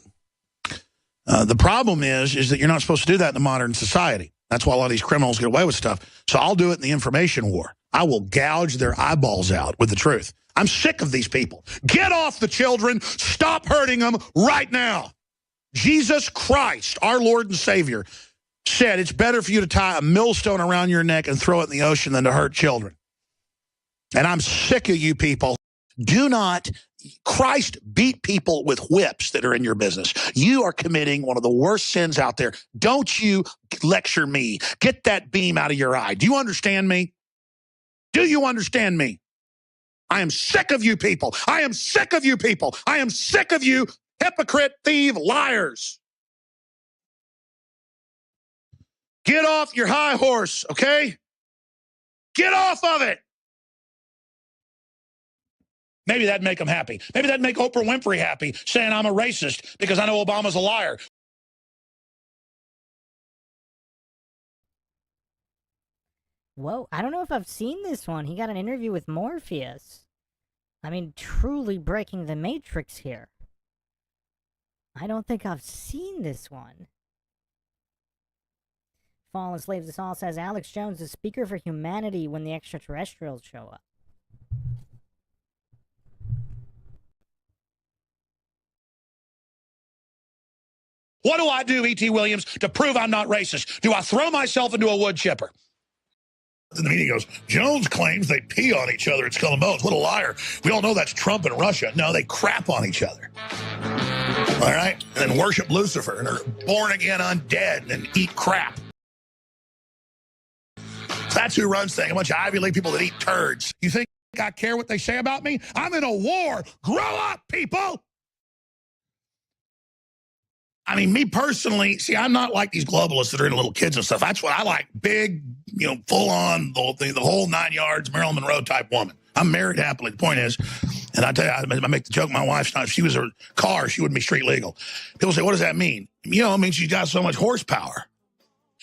The problem is that you're not supposed to do that in the modern society. That's why a lot of these criminals get away with stuff. So I'll do it in the information war. I will gouge their eyeballs out with the truth. I'm sick of these people. Get off the children. Stop hurting them right now. Jesus Christ, our Lord and Savior, said it's better for you to tie a millstone around your neck and throw it in the ocean than to hurt children. And I'm sick of you people. Do not, Christ beat people with whips that are in your business. You are committing one of the worst sins out there. Don't you lecture me. Get that beam out of your eye. Do you understand me? Do you understand me? I am sick of you people. I am sick of you people. I am sick of you hypocrite, thief, liars. Get off your high horse, okay? Get off of it. Maybe that'd make them happy. Maybe that'd make Oprah Winfrey happy, saying I'm a racist because I know Obama's a liar. Whoa, I don't know if I've seen this one. He got an interview with Morpheus. I mean, truly breaking the matrix here. I don't think I've seen this one. Fallen Slaves Us All says Alex Jones is speaker for humanity when the extraterrestrials show up. What do I do, E.T. Williams, to prove I'm not racist? Do I throw myself into a wood chipper? And the meeting goes, Jones claims they pee on each other at Skull and Bones. What a liar. We all know that's Trump and Russia. No, they crap on each other. All right? And then worship Lucifer and are born again undead and eat crap. That's who runs things. A bunch of Ivy League people that eat turds. You think I care what they say about me? I'm in a war. Grow up, people. I mean, me personally, see, I'm not like these globalists that are into little kids and stuff. That's what I like. Big, full on, the whole 9 yards, Marilyn Monroe type woman. I'm married happily. The point is, and I tell you, I make the joke, my wife's not, if she was a car, she wouldn't be street legal. People say, what does that mean? It means she's got so much horsepower.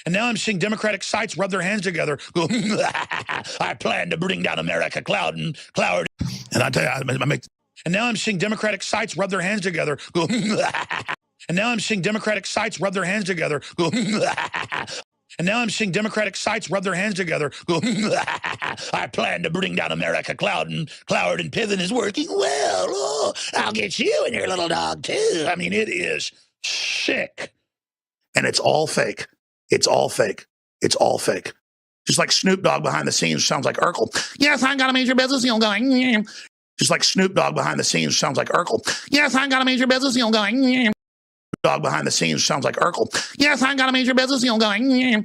And now I'm seeing Democratic sites rub their hands together, go, I plan to bring down America, cloud. And I tell you, I make, and now I'm seeing Democratic sites rub their hands together, go, and now I'm seeing Democratic sites rub their hands together, go, and now I'm seeing Democratic sites rub their hands together, go, I plan to bring down America, cloud and Piven is working well. Oh, I'll get you and your little dog too. I mean, it is sick. And it's all fake. It's all fake. It's all fake. Just like Snoop Dogg behind the scenes sounds like Urkel. Yes, I got a major business deal going. Just like Snoop Dogg behind the scenes sounds like Urkel. Yes, I got a major business deal going. Dog behind the scenes sounds like Urkel. Yes, I got a major business deal going. You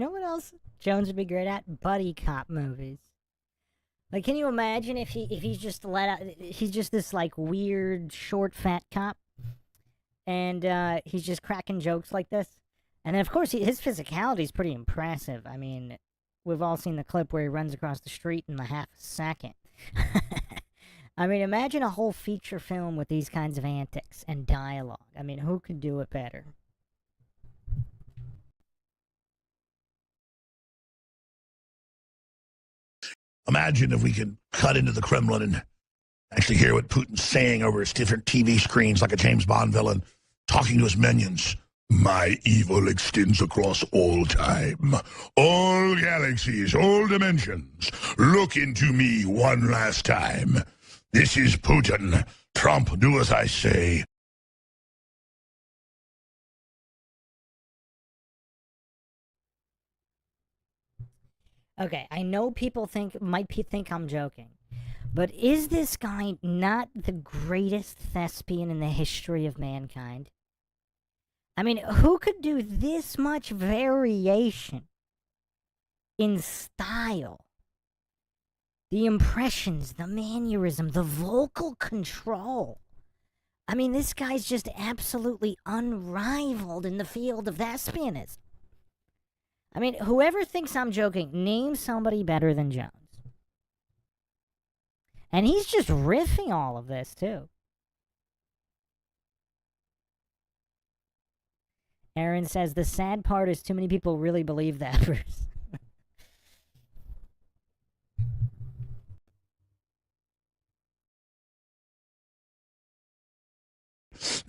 know what else Jones would be great at? Buddy cop movies. Like, can you imagine if he's just let out? He's just this like weird, short, fat cop, and he's just cracking jokes like this. And then, of course, his physicality is pretty impressive. I mean, we've all seen the clip where he runs across the street in a half a second. I mean, imagine a whole feature film with these kinds of antics and dialogue. I mean, who could do it better? Imagine if we could cut into the Kremlin and actually hear what Putin's saying over his different TV screens like a James Bond villain, talking to his minions. My evil extends across all time, all galaxies, all dimensions. Look into me one last time. This is Putin. Trump, do as I say. Okay, I know people might think I'm joking, but is this guy not the greatest thespian in the history of mankind? I mean, who could do this much variation in style? The impressions, the mannerism, the vocal control. I mean, this guy's just absolutely unrivaled in the field of thespianism. I mean, whoever thinks I'm joking, name somebody better than Jones. And he's just riffing all of this, too. Aaron says, the sad part is too many people really believe that verse.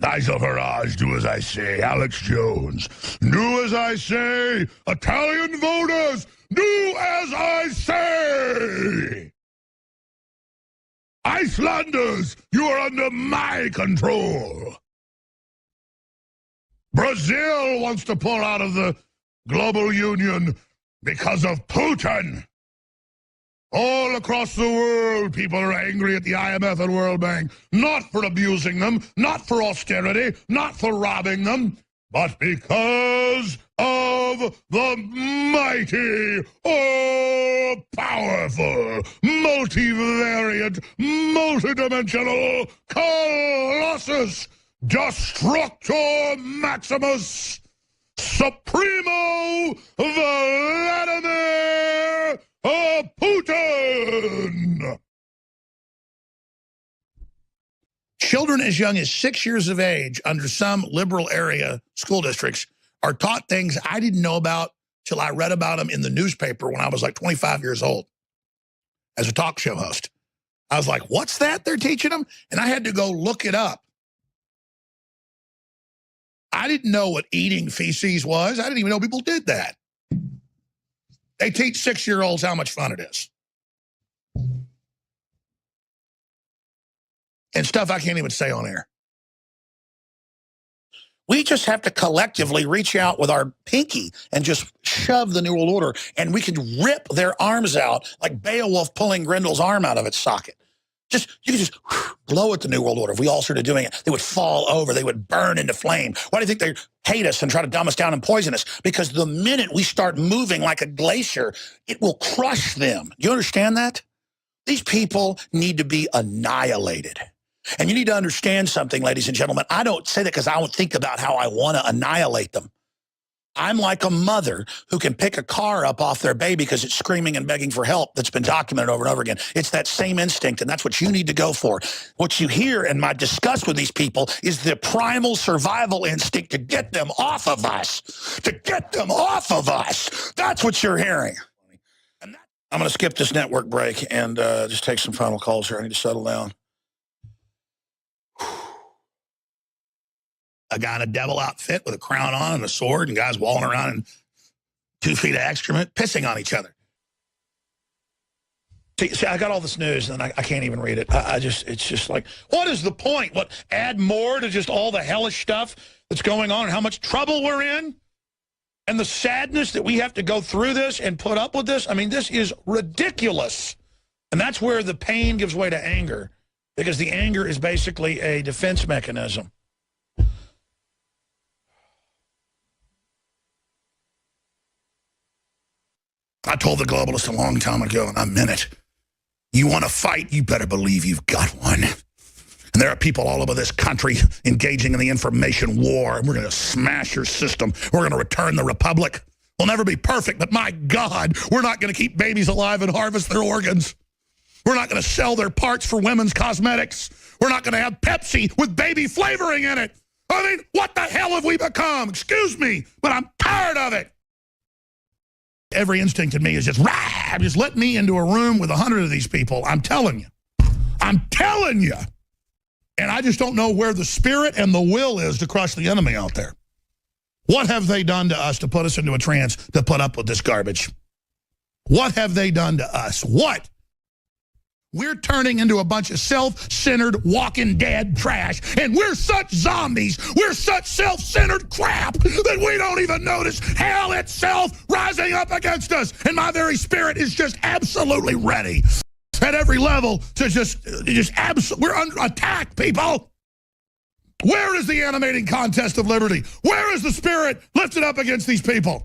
Nice of Haraj, do as I say. Alex Jones, do as I say. Italian voters, do as I say. I Icelanders, you are under my control. Brazil wants to pull out of the global union because of Putin. All across the world, people are angry at the IMF and World Bank, not for abusing them, not for austerity, not for robbing them, but because of the mighty, all-powerful, multivariate, multidimensional Colossus, Destructor Maximus, Supremo Vladimir Putin. Children as young as 6 years of age under some liberal area school districts are taught things I didn't know about till I read about them in the newspaper when I was like 25 years old as a talk show host. I was like, what's that they're teaching them? And I had to go look it up. I didn't know what eating feces was. I didn't even know people did that. They teach 6-year-olds how much fun it is. And stuff I can't even say on air. We just have to collectively reach out with our pinky and just shove the New World Order, and we could rip their arms out like Beowulf pulling Grendel's arm out of its socket. You could just blow at the New World Order. If we all started doing it, they would fall over. They would burn into flame. Why do you think they hate us and try to dumb us down and poison us? Because the minute we start moving like a glacier, it will crush them. Do you understand that? These people need to be annihilated. And you need to understand something, ladies and gentlemen. I don't say that because I don't think about how I want to annihilate them. I'm like a mother who can pick a car up off their baby because it's screaming and begging for help. That's been documented over and over again. It's that same instinct, and that's what you need to go for. What you hear in my discuss with these people is the primal survival instinct to get them off of us. To get them off of us. That's what you're hearing. I'm going to skip this network break and just take some final calls here. I need to settle down. A guy in a devil outfit with a crown on and a sword, and guys walling around in 2 feet of excrement, pissing on each other. See, I got all this news, and I can't even read it. It's just like, what is the point? What, add more to just all the hellish stuff that's going on and how much trouble we're in? And the sadness that we have to go through this and put up with this? I mean, this is ridiculous. And that's where the pain gives way to anger, because the anger is basically a defense mechanism. I told the globalists a long time ago, and I meant it. You want to fight, you better believe you've got one. And there are people all over this country engaging in the information war, and we're going to smash your system. We're going to return the republic. We'll never be perfect, but my God, we're not going to keep babies alive and harvest their organs. We're not going to sell their parts for women's cosmetics. We're not going to have Pepsi with baby flavoring in it. I mean, what the hell have we become? Excuse me, but I'm tired of it. Every instinct in me is just, rah, just let me into a room with 100 of these people. I'm telling you. I'm telling you. And I just don't know where the spirit and the will is to crush the enemy out there. What have they done to us to put us into a trance to put up with this garbage? What have they done to us? What? We're turning into a bunch of self-centered, walking dead trash, and we're such zombies, we're such self-centered crap that we don't even notice hell itself rising up against us. And my very spirit is just absolutely ready at every level to we're under attack, people. Where is the animating contest of liberty? Where is the spirit lifted up against these people?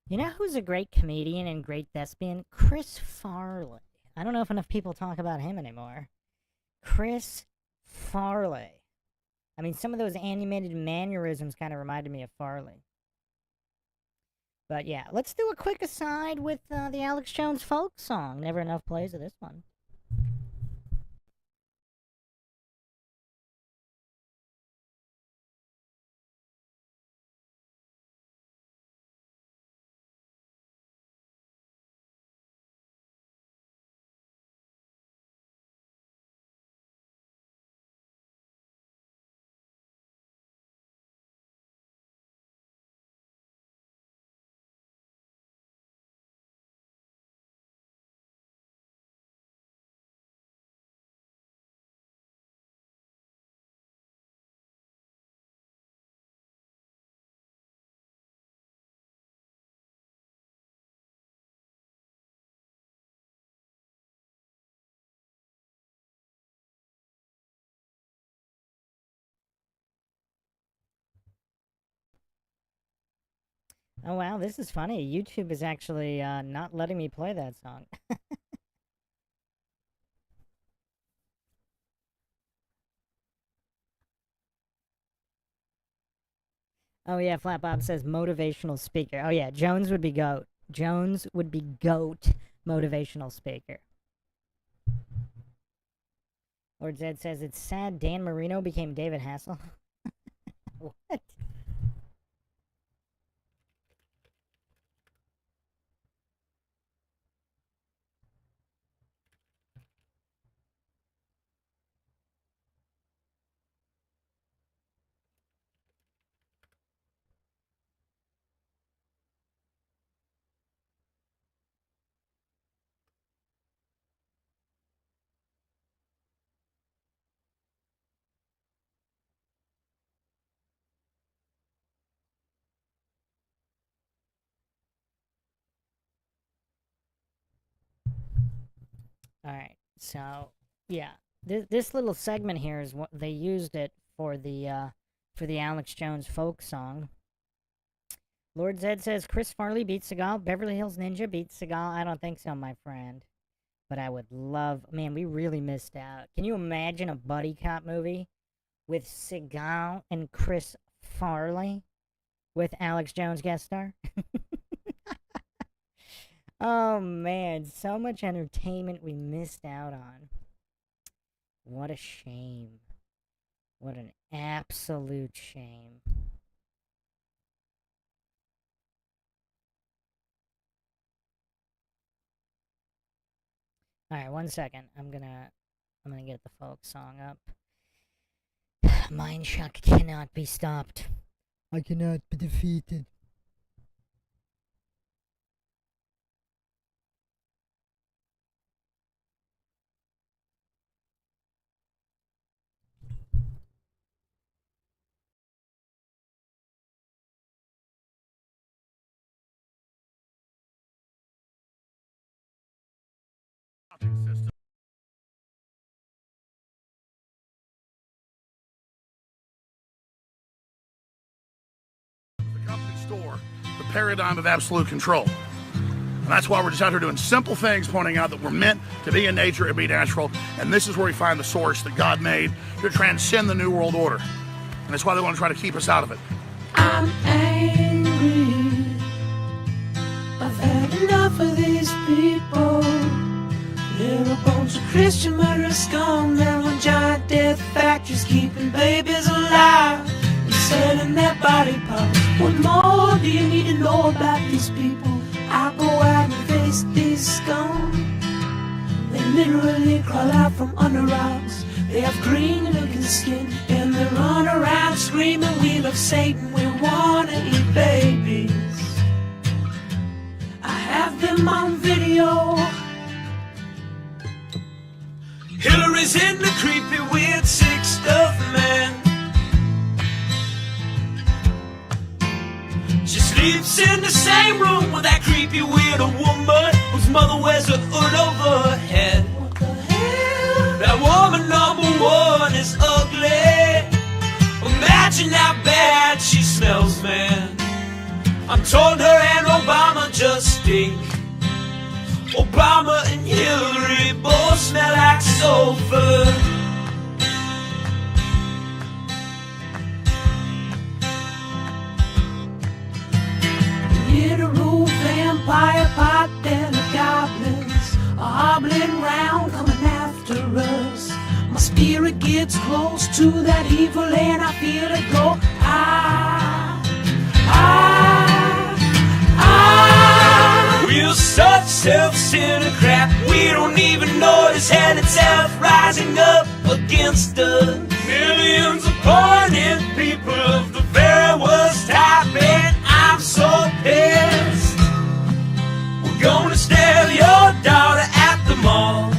You know who's a great comedian and great thespian? Chris Farley. I don't know if enough people talk about him anymore. Chris Farley. I mean, some of those animated mannerisms kind of reminded me of Farley. But yeah, let's do a quick aside with the Alex Jones folk song. Never enough plays of this one. Oh wow, this is funny. YouTube is actually not letting me play that song. Oh yeah, Flat Bob says motivational speaker. Oh yeah, Jones would be goat. Jones would be goat motivational speaker. Lord Zed says it's sad Dan Marino became David Hasselhoff. What? All right, so yeah, this little segment here is what they used it for the Alex Jones folk song. Lord Zed says Chris Farley beats Seagal. Beverly Hills Ninja beats Seagal. I don't think so, my friend. But I would love. Man, we really missed out. Can you imagine a buddy cop movie with Seagal and Chris Farley with Alex Jones guest star? Oh man, so much entertainment we missed out on. What a shame. What an absolute shame. Alright, 1 second. I'm gonna get the folk song up. Mindshock cannot be stopped. I cannot be defeated. The company store, the paradigm of absolute control. And that's why we're just out here doing simple things, pointing out that we're meant to be in nature and be natural. And this is where we find the source that God made to transcend the New World Order. And that's why they want to try to keep us out of it. I'm angry. I've had enough of these people. They're a bunch of Christian murderers, scum. They're one giant death factories, keeping babies alive and selling their body parts. What more do you need to know about these people? I go out and face these scum. They literally crawl out from under rocks. They have green looking skin and they run around screaming, we love Satan, we wanna eat babies. I have them on video. Hillary's in the creepy weird sick stuff, man. She sleeps in the same room with that creepy weirdo woman whose mother wears a hood over her head. What the hell? That woman number one is ugly. Imagine how bad she smells, man. I'm told her and Obama just stink. Obama and Hillary both smell like sulfur. Literal vampire pot belly goblins are hobbling round coming after us. My spirit gets close to that evil and I feel it go. We're such self-centered crap, we don't even notice hell itself rising up against us. Millions of pointed people of the very worst type, and I'm so pissed. We're gonna stab your daughter at the mall.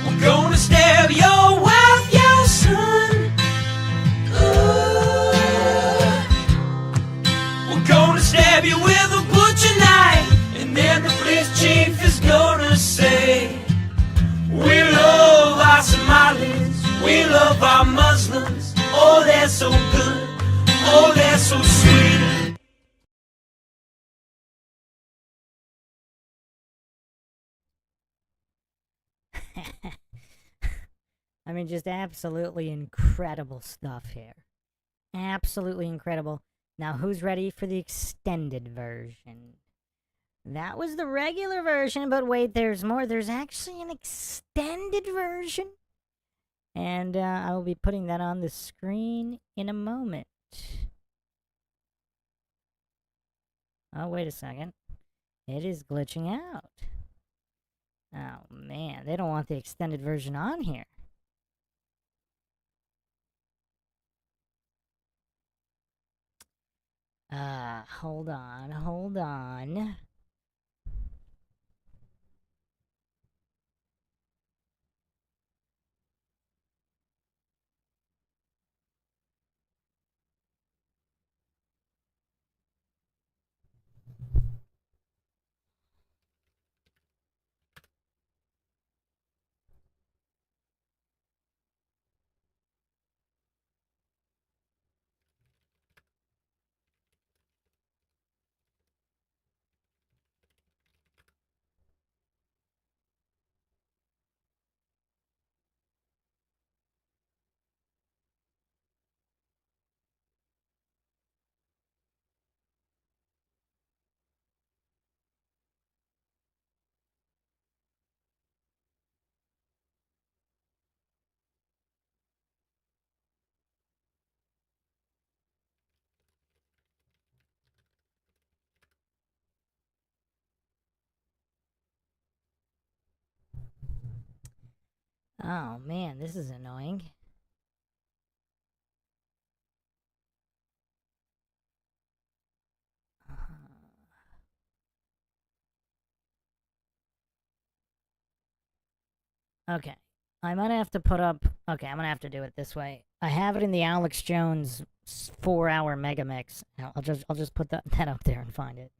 We're gonna stab your wife, your son. We're gonna stab you with a butcher knife, and then the police chief is gonna say, we love our Somalis, we love our Muslims, oh they're so good. I mean, just absolutely incredible stuff here. Absolutely incredible. Now, who's ready for the extended version? That was the regular version, but wait, there's more. There's actually an extended version. And I will be putting that on the screen in a moment. Oh, wait a second. It is glitching out. Oh, man. They don't want the extended version on here. Hold on. Oh, man, this is annoying. Okay. I'm gonna have to put up... Okay, I'm gonna have to do it this way. I have it in the Alex Jones 4-hour Megamix. I'll just put that up there and find it.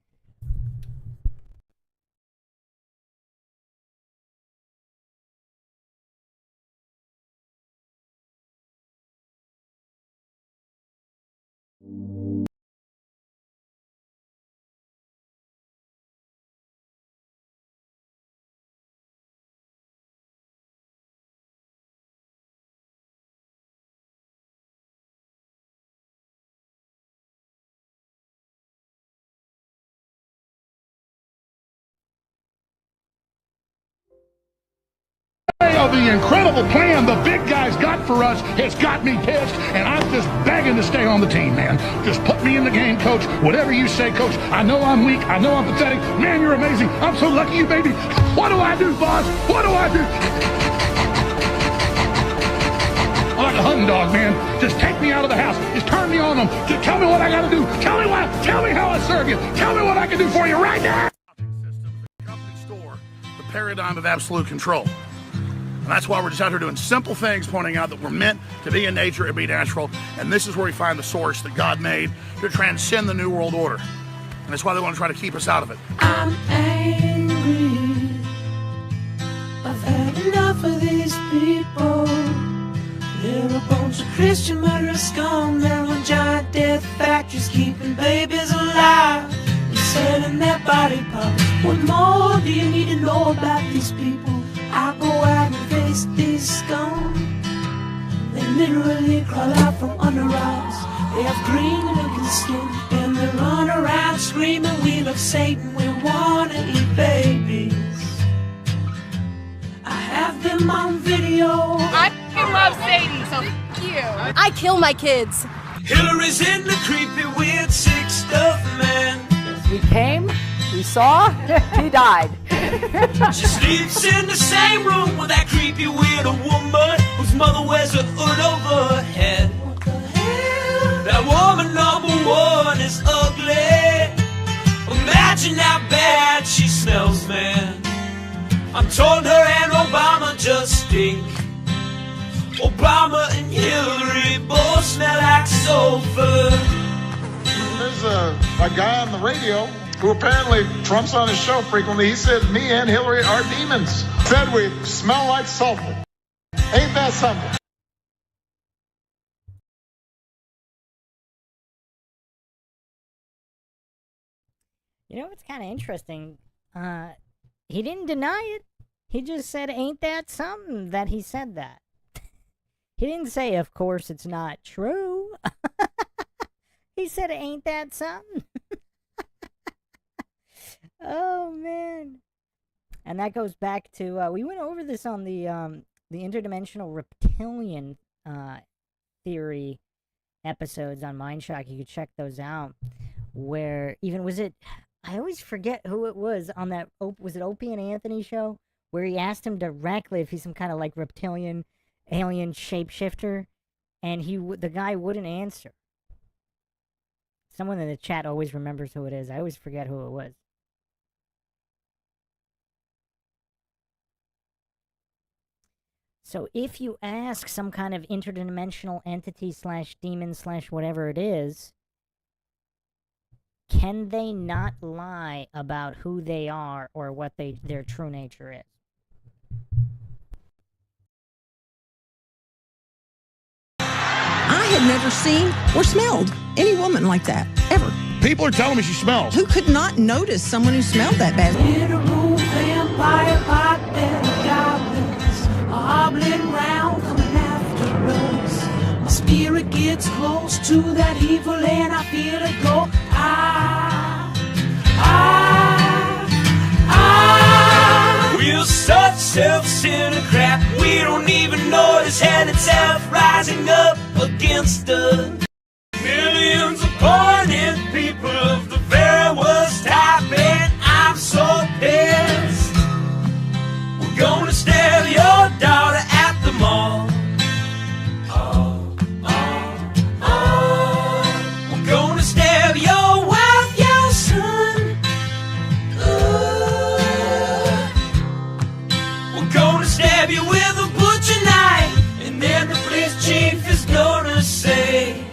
Of the incredible plan the big guys got for us has got me pissed, and I'm just begging to stay on the team, man. Just put me in the game, coach. Whatever you say, coach. I know I'm weak. I know I'm pathetic. Man, you're amazing. I'm so lucky you, baby. What do I do, boss? What do I do? I'm like a hunting dog, man. Just take me out of the house. Just turn me on them. Just tell me what I got to do. Tell me how I serve you. Tell me what I can do for you right now. Company store, the paradigm of absolute control. And that's why we're just out here doing simple things, pointing out that we're meant to be in nature and be natural. And this is where we find the source that God made to transcend the New World Order. And that's why they want to try to keep us out of it. I'm angry. I've had enough of these people. They're a bunch of Christian murderers, scum. They're on giant death factories, keeping babies alive and selling their body parts. What more do you need to know about these people? I go out and face these scum. They literally crawl out from under us. They have green looking skin, and they run around screaming, we love Satan, we wanna eat babies. I have them on video. I love Satan, so f*** you. I kill my kids. Hillary's in the creepy, weird, sick stuff, man. We came, we saw, he died. She sleeps in the same room with that creepy, weird woman whose mother wears a hood over her head. What the hell? That woman number one is ugly. Imagine how bad she smells, man. I'm told her and Obama just stink. Obama and Hillary both smell like sulfur. There's a guy on the radio who apparently Trump's on his show frequently. He said me and Hillary are demons. Said we smell like sulfur. Ain't that something? You know what's kind of interesting? He didn't deny it. He just said, ain't that something, that he said that. He didn't say, of course it's not true. He said, ain't that something? Oh, man. And that goes back to, we went over this on the interdimensional reptilian theory episodes on Mindshock. You could check those out. Where even, was it, I always forget who it was on that, was it Opie and Anthony show? Where he asked him directly if he's some kind of like reptilian, alien shapeshifter. And the guy wouldn't answer. Someone in the chat always remembers who it is. I always forget who it was. So if you ask some kind of interdimensional entity / demon / whatever it is, can they not lie about who they are or what their true nature is? I had never seen or smelled any woman like that, ever. People are telling me she smells. Who could not notice someone who smelled that bad? In a room, vampire pot and goblins are hobbling round coming after us. My spirit gets close to that evil and I feel it go. We're such self-centered crap. We don't even notice hell itself rising up against us. Millions of pointed people of the very worst type, and I'm so pissed. We're gonna stab your daughter at the mall. We're gonna stab your wife, your son. We're gonna stab you with a butcher knife, and then the police chief is gonna say,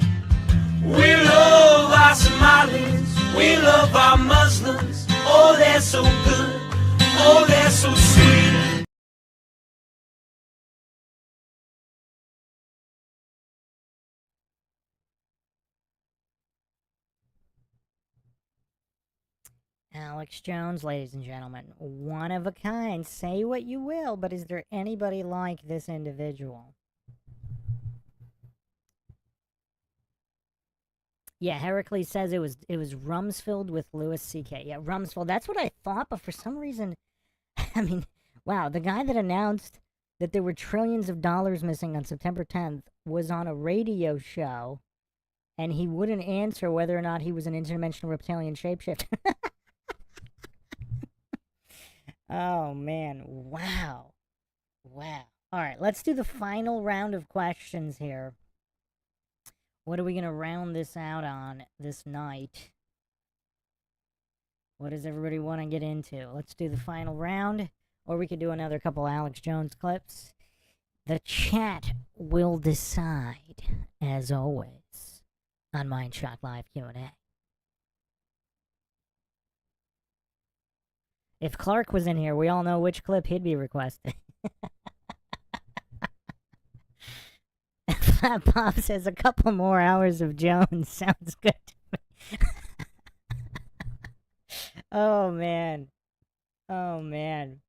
we love our Somalis, we love our Muslims. Oh, they're so good, oh, they're so sweet. Alex Jones, ladies and gentlemen, one of a kind. Say what you will, but is there anybody like this individual? Yeah, Heracles says it was Rumsfeld with Louis C.K. Yeah, Rumsfeld. That's what I thought, but for some reason, I mean, wow, the guy that announced that there were trillions of dollars missing on September 10th was on a radio show, and he wouldn't answer whether or not he was an interdimensional reptilian shapeshifter. Oh, man. Wow. Wow. All right, let's do the final round of questions here. What are we going to round this out on this night? What does everybody want to get into? Let's do the final round, or we could do another couple Alex Jones clips. The chat will decide, as always, on Mindshock Live Q&A. If Clark was in here, we all know which clip he'd be requesting. Flat Pop says a couple more hours of Jones sounds good to me. Oh, man. Oh, man.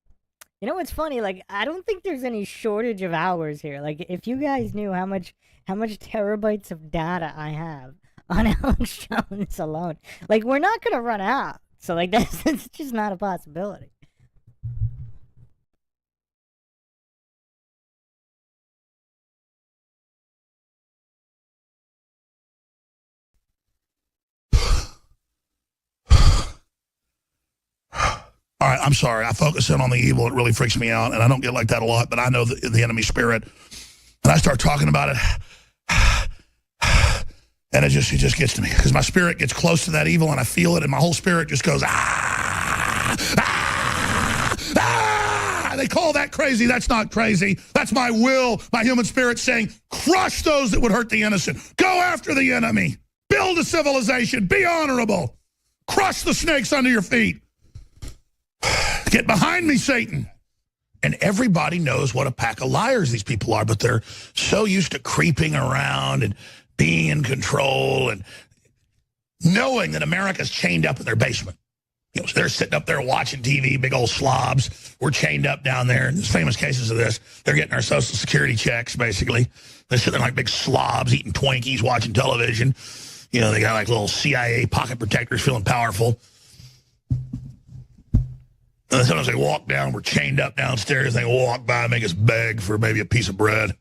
You know what's funny? Like, I don't think there's any shortage of hours here. Like, if you guys knew how much terabytes of data I have on Alex Jones alone, like, we're not gonna run out. So, like, that's just not a possibility. All right, I'm sorry. I focus in on the evil. It really freaks me out, and I don't get like that a lot, but I know the enemy spirit. And I start talking about it, and it just gets to me because my spirit gets close to that evil, and I feel it, and my whole spirit just goes, ah, ah, ah. They call that crazy. That's not crazy. That's my will, my human spirit saying, crush those that would hurt the innocent. Go after the enemy. Build a civilization. Be honorable. Crush the snakes under your feet. Get behind me, Satan. And everybody knows what a pack of liars these people are, but they're so used to creeping around and being in control and knowing that America's chained up in their basement. You know, so they're sitting up there watching TV, big old slobs. We're chained up down there. And there's famous cases of this. They're getting our Social Security checks, basically. They're sitting there like big slobs, eating Twinkies, watching television. You know, they got like little CIA pocket protectors, feeling powerful. And then sometimes they walk down. We're chained up downstairs. They walk by, make us beg for maybe a piece of bread.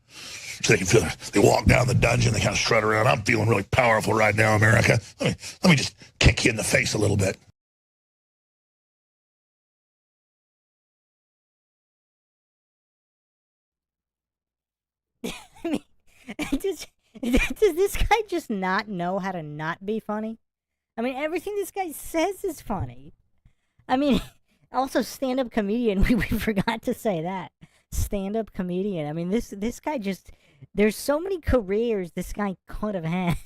So they can feel. They walk down the dungeon. They kind of strut around. I'm feeling really powerful right now, America. Let me just kick you in the face a little bit. I mean, does this guy just not know how to not be funny? I mean, everything this guy says is funny. I mean, also stand-up comedian. We forgot to say that. Stand-up comedian. I mean, this guy just. There's so many careers this guy could have had.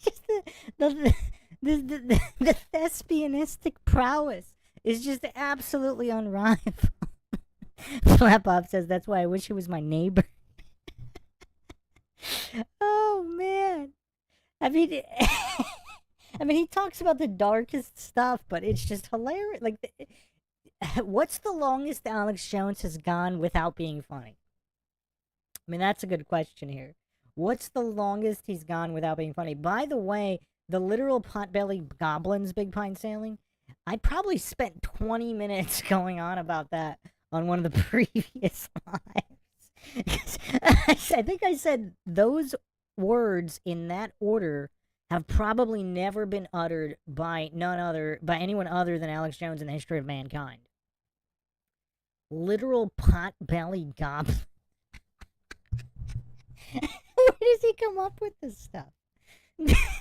Just the thespianistic prowess is just absolutely unrivaled. Flap Up says, that's why I wish he was my neighbor. Oh, man. I mean, he talks about the darkest stuff, but it's just hilarious. Like, what's the longest Alex Jones has gone without being funny? I mean, that's a good question here. What's the longest he's gone without being funny? By the way, the literal potbelly goblins big pine sailing, I probably spent 20 minutes going on about that on one of the previous lives. I think I said those words in that order have probably never been uttered by anyone other than Alex Jones in the history of mankind. Literal pot-belly goblin. Where does he come up with this stuff?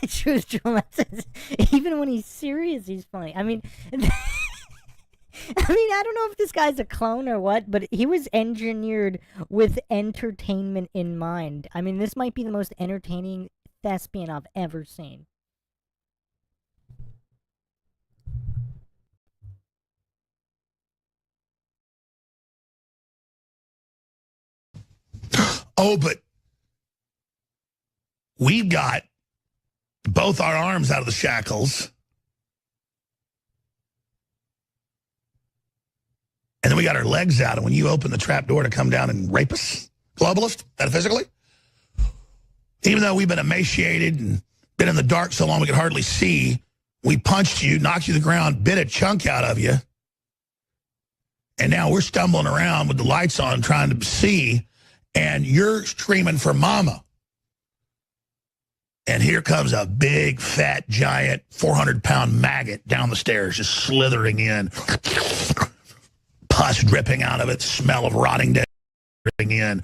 Truth Joel says, even when he's serious, he's funny. I mean, I don't know if this guy's a clone or what, but he was engineered with entertainment in mind. I mean, this might be the most entertaining thespian I've ever seen. Oh, but we've got both our arms out of the shackles. And then we got our legs out. And when you open the trap door to come down and rape us, globalist, metaphysically, even though we've been emaciated and been in the dark so long we could hardly see, we punched you, knocked you to the ground, bit a chunk out of you. And now we're stumbling around with the lights on trying to see, and you're screaming for mama. And here comes a big, fat, giant, 400-pound maggot down the stairs, just slithering in. Pus dripping out of it, smell of rotting dead in.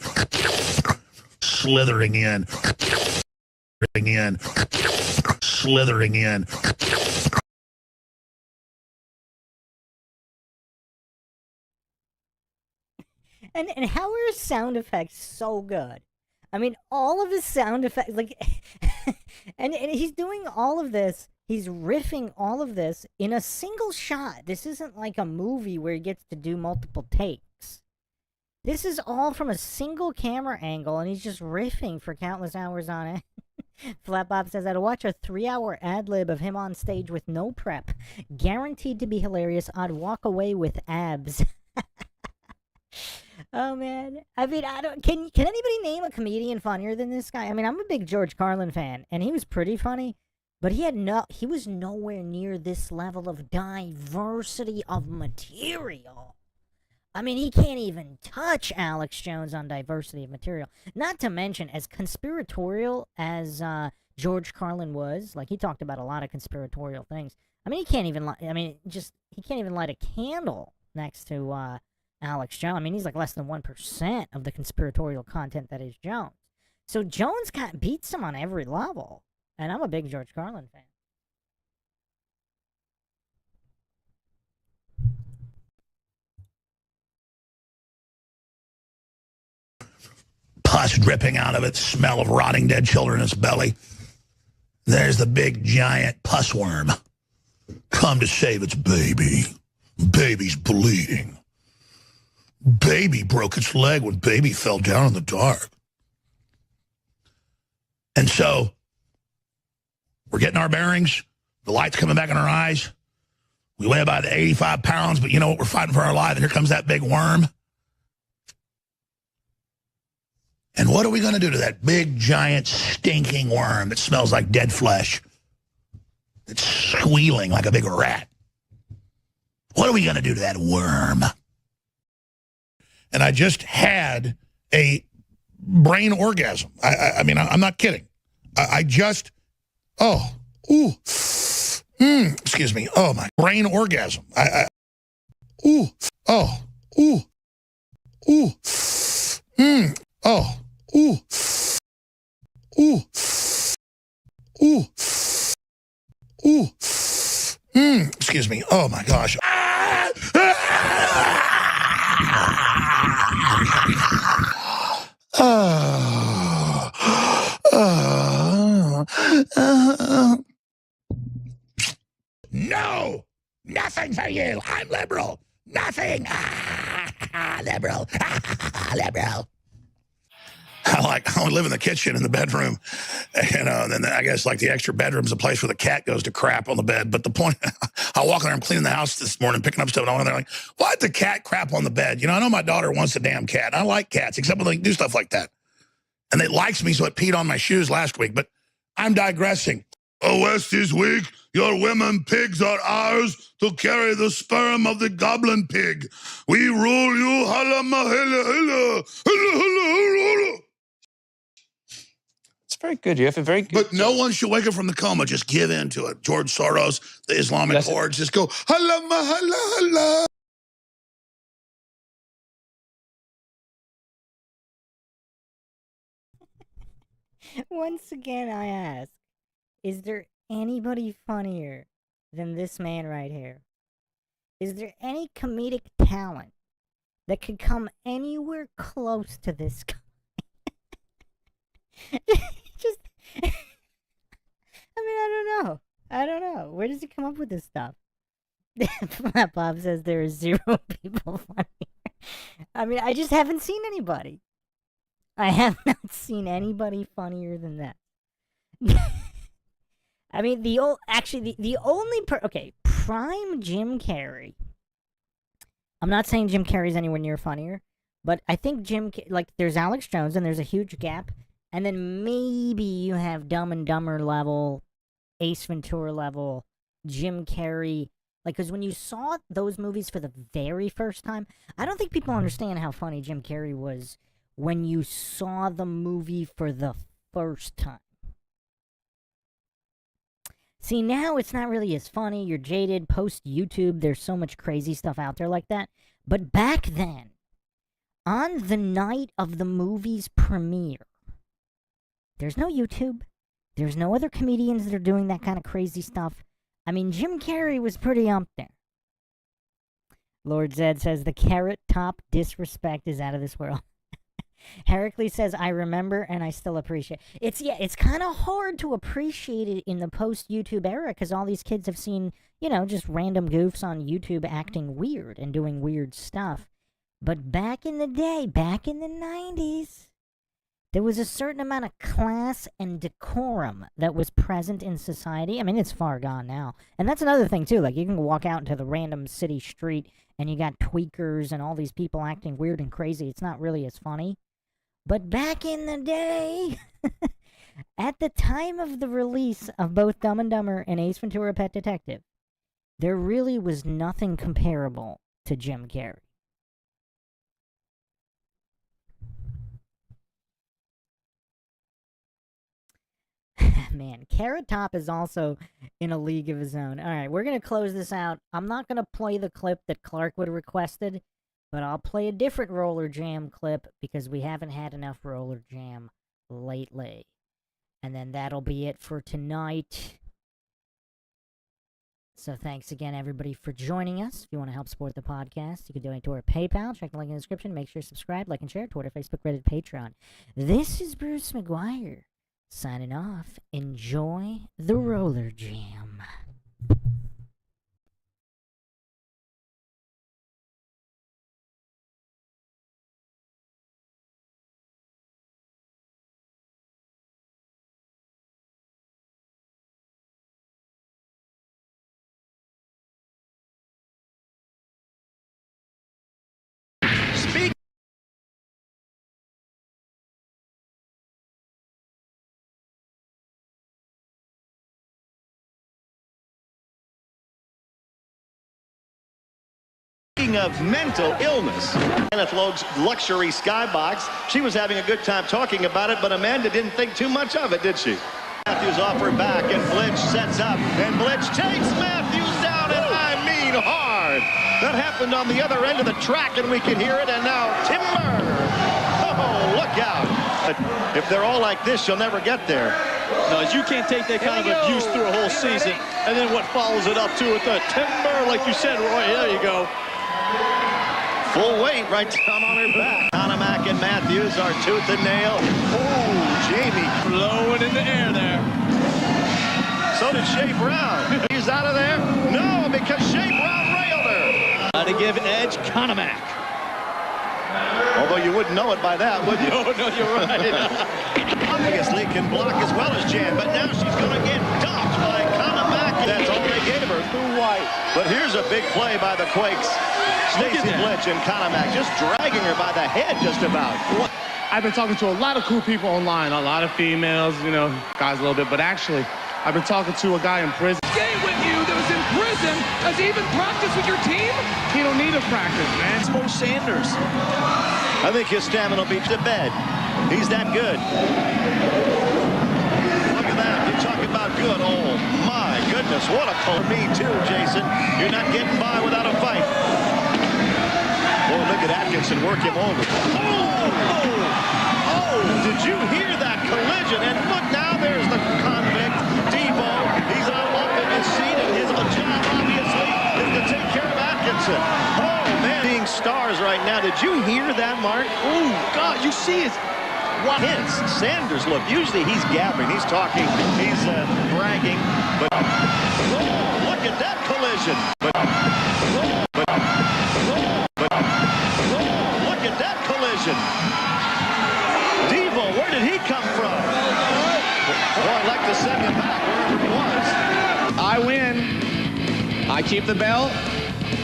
Slithering in. Slithering in. And how are his sound effects so good? I mean, all of his sound effects, like, and he's doing all of this, he's riffing all of this in a single shot. This isn't like a movie where he gets to do multiple takes. This is all from a single camera angle, and he's just riffing for countless hours on it. Flap Bob says, I'd watch a 3-hour ad-lib of him on stage with no prep. Guaranteed to be hilarious. I'd walk away with abs. Oh, man. I mean, can anybody name a comedian funnier than this guy? I mean, I'm a big George Carlin fan, and he was pretty funny, but he was nowhere near this level of diversity of material. I mean, he can't even touch Alex Jones on diversity of material. Not to mention, as conspiratorial as George Carlin was, like, he talked about a lot of conspiratorial things. I mean, he can't even light a candle next to Alex Jones. I mean, he's like less than 1% of the conspiratorial content that is Jones. So Jones beats him on every level. And I'm a big George Carlin fan. Pus dripping out of it, smell of rotting dead children in its belly. There's the big giant pus worm. Come to save its baby. Baby's bleeding. Baby broke its leg when baby fell down in the dark. And so we're getting our bearings. The light's coming back in our eyes. We weigh about 85 pounds, but you know what? We're fighting for our life. And here comes that big worm. And what are we going to do to that big, giant, stinking worm that smells like dead flesh? It's squealing like a big rat. What are we going to do to that worm? And I just had a brain orgasm. I mean, I'm not kidding. Excuse me. Oh, my brain orgasm. Excuse me. Oh, my gosh. No, nothing for you. I'm liberal. Nothing. Liberal. Liberal. I live in the kitchen in the bedroom, and then I guess like the extra bedroom's a place where the cat goes to crap on the bed. But the point, I walk in there, I'm cleaning the house this morning, picking up stuff, and I went in there like, why'd the cat crap on the bed? You know, I know my daughter wants a damn cat. I like cats, except when they do stuff like that. And it likes me, so it peed on my shoes last week. But I'm digressing. Oh, West is weak. Your women pigs are ours to carry the sperm of the goblin pig. We rule you. Halla mahilla hilla. Hilla hilla hilla. It's very good. You have a very good. But no one should wake up from the coma. Just give in to it. George Soros, the Islamic hordes, just go, halla mahalla halla. Once again, I ask, is there anybody funnier than this man right here? Is there any comedic talent that could come anywhere close to this guy? Just, I don't know. Where does he come up with this stuff? Flat Bob says there are 0 people funnier. I mean, I just haven't seen anybody. I have not seen anybody funnier than that. I mean, the only prime Jim Carrey. I'm not saying Jim Carrey's anywhere near funnier, but I think there's Alex Jones and there's a huge gap, and then maybe you have Dumb and Dumber level, Ace Ventura level, Jim Carrey. Like, because when you saw those movies for the very first time, I don't think people understand how funny Jim Carrey was when you saw the movie for the first time. See, now it's not really as funny. You're jaded. Post-YouTube, there's so much crazy stuff out there like that. But back then, on the night of the movie's premiere, there's no YouTube. There's no other comedians that are doing that kind of crazy stuff. I mean, Jim Carrey was pretty up there. Lord Zed says the Carrot Top disrespect is out of this world. Heracles says, I remember and I still appreciate it. It's kind of hard to appreciate it in the post-YouTube era because all these kids have seen, just random goofs on YouTube acting weird and doing weird stuff. But back in the day, back in the 90s, there was a certain amount of class and decorum that was present in society. I mean, it's far gone now. And that's another thing, too. Like, you can walk out into the random city street and you got tweakers and all these people acting weird and crazy. It's not really as funny. But back in the day, at the time of the release of both Dumb and Dumber and Ace Ventura: Pet Detective, there really was nothing comparable to Jim Carrey. Man, Carrot Top is also in a league of his own. All right, we're going to close this out. I'm not going to play the clip that Clark would have requested, but I'll play a different Roller Jam clip because we haven't had enough Roller Jam lately. And then that'll be it for tonight. So thanks again, everybody, for joining us. If you want to help support the podcast, you can donate to our PayPal. Check the link in the description. Make sure to subscribe, like, and share. Twitter, Facebook, Reddit, Patreon. This is Bruce McGuire. Signing off. Enjoy the Roller Jam. Speaking of mental illness, Kenneth Logue's luxury skybox. She was having a good time talking about it, but Amanda didn't think too much of it, did she? Matthews off her back, and Blitch sets up, and Blitch takes Matthews down, and I mean hard. That happened on the other end of the track, and we can hear it, and now Timber. Oh, look out. If they're all like this, you'll never get there. No, you can't take that kind of abuse through a whole season, and then what follows it up to with the Timber, like you said, Roy, there you go. Full weight right down on her back. Conomac and Matthews are tooth and nail. Oh, Jamie Blowing in the air there. So did Shea Brown. He's out of there? No, because Shea Brown railed her. To give edge, Conomac. Although you wouldn't know it by that, would you? No, you're right. Obviously can block as well as Jan, but now she's going to get dumped by Conomac. That's all they gave her. Too white. But here's a big play by the Quakes. Stacy Blitch and Conomac just dragging her by the head just about. I've been talking to a lot of cool people online, a lot of females, you know, guys a little bit, but actually, I've been talking to a guy in prison. Game with you that was in prison. Has he even practiced with your team? He don't need to practice, man. It's Mo Sanders. I think his stamina will be to bed. He's that good. Look at that. You talk about good. Oh, my goodness. What a call. Me too, Jason. You're not getting by without a fight. Oh, look at Atkinson work him over. Oh, did you hear that collision? And look now, there's the convict, Devo. He's all up in his seat, and his job, obviously, is to take care of Atkinson. Oh, man. Being stars right now. Did you hear that, Mark? Oh, God, you see it. What hints? Sanders, look, usually he's gabbing, he's talking, he's bragging, but look at that collision. But look at that collision. Devo, where did he come from? Well, I'd like to send him back wherever he was. I win. I keep the belt,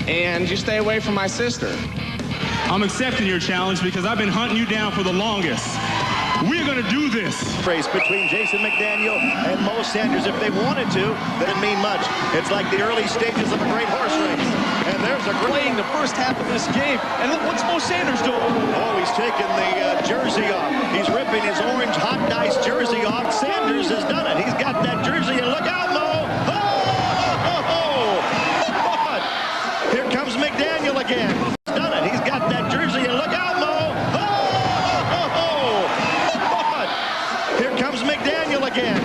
and you stay away from my sister. I'm accepting your challenge because I've been hunting you down for the longest. We're going to do this. Race between Jason McDaniel and Mo Sanders. If they wanted to, that didn't mean much. It's like the early stages of a great horse race. And there's a playing the first half of this game. And look, what's Mo Sanders doing? Oh, he's taking the jersey off. He's ripping his orange hot dice jersey off. Sanders has done it. He's got that jersey, and look out, Mo. Here comes McDaniel again. He's done it. He's got that jersey, and look out, Mo. Here comes McDaniel again.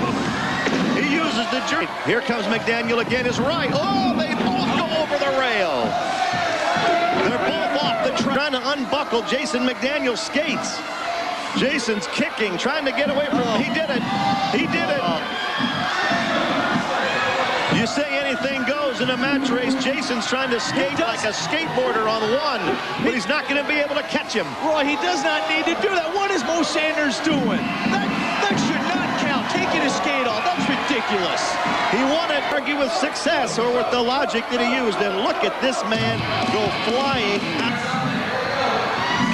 He uses the jersey. Here comes McDaniel again, is right. Oh, they both go over the rail. They're both off the track. Trying to unbuckle Jason McDaniel's skates. Jason's kicking, trying to get away from him. He did it. He did it. You say anything goes in a match race. Jason's trying to skate like a skateboarder on one, but he's not going to be able to catch him. Roy, he does not need to do that. What is Mo Sanders doing? That should not count. Taking his skate off. That's ridiculous. He wanted to argue with success or with the logic that he used. And look at this man go flying.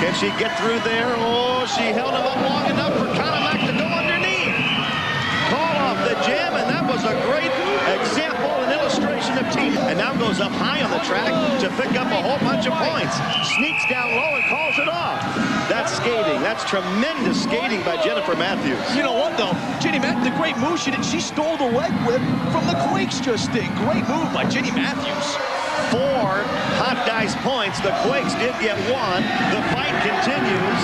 Can she get through there? Oh, she held him up long enough for Conomac to go underneath. Call off the jam, and that was a great example and illustration of team. And now goes up high on the track to pick up a whole bunch of points. Sneaks down low and calls it off. That's skating. That's tremendous skating by Jennifer Matthews. You know what, though? Jenny Matthews, the great move she did. She stole the leg whip from the Quakes just then. Great move by Jenny Matthews. 4 hot dice points. The Quakes did get 1. The fight continues.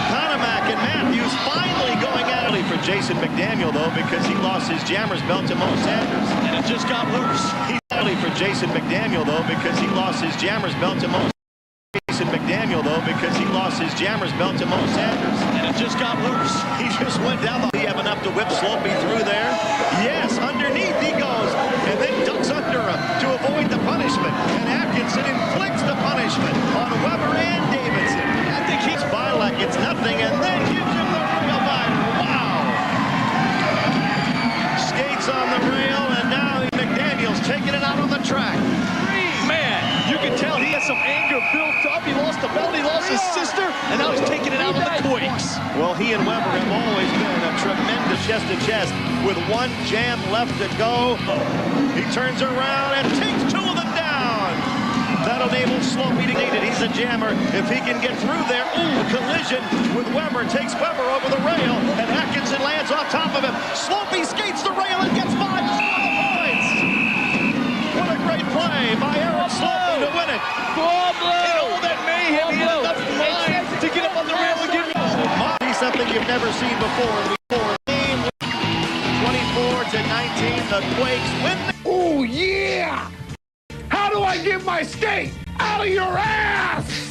Conomac and Matthews finally going at it for Jason McDaniel, though, because he lost his Jammers belt to Mo Sanders. And it just got worse. He's for Jason McDaniel, though, because he lost his Jammers belt to Mo Sanders. Jason McDaniel, though, because he lost his Jammers belt to Mo Sanders. And it just got worse. He just went down. He have enough to whip Slopey through there. Yes, underneath he goes, and then ducks under him to avoid the punishment. And Atkinson inflicts the punishment on Weber and Davidson. I think he's by like it's nothing, and then gives him the rail by. Wow! Skates on the rail, and now McDaniel's taking it out on the track. Man, you can tell he has some anger built up. He lost the belt, he lost his sister, and now he's taking it out on the Quakes. Well, he and Weber have always been a tremendous chest-to-chest with one jam left to go. He turns around and takes 2 of them down. That'll enable Slopey to need it. He's a jammer. If he can get through there, ooh, collision with Weber. Takes Weber over the rail, and Atkinson lands on top of him. Slopey skates the rail and gets by to score the points. What a great play by Eric Slopey to win it. In all that mayhem, he had enough line to get up on the rail and get it. Something you've never seen before. 24-19, the Quakes win. Oh, yeah! How do I get my steak out of your ass?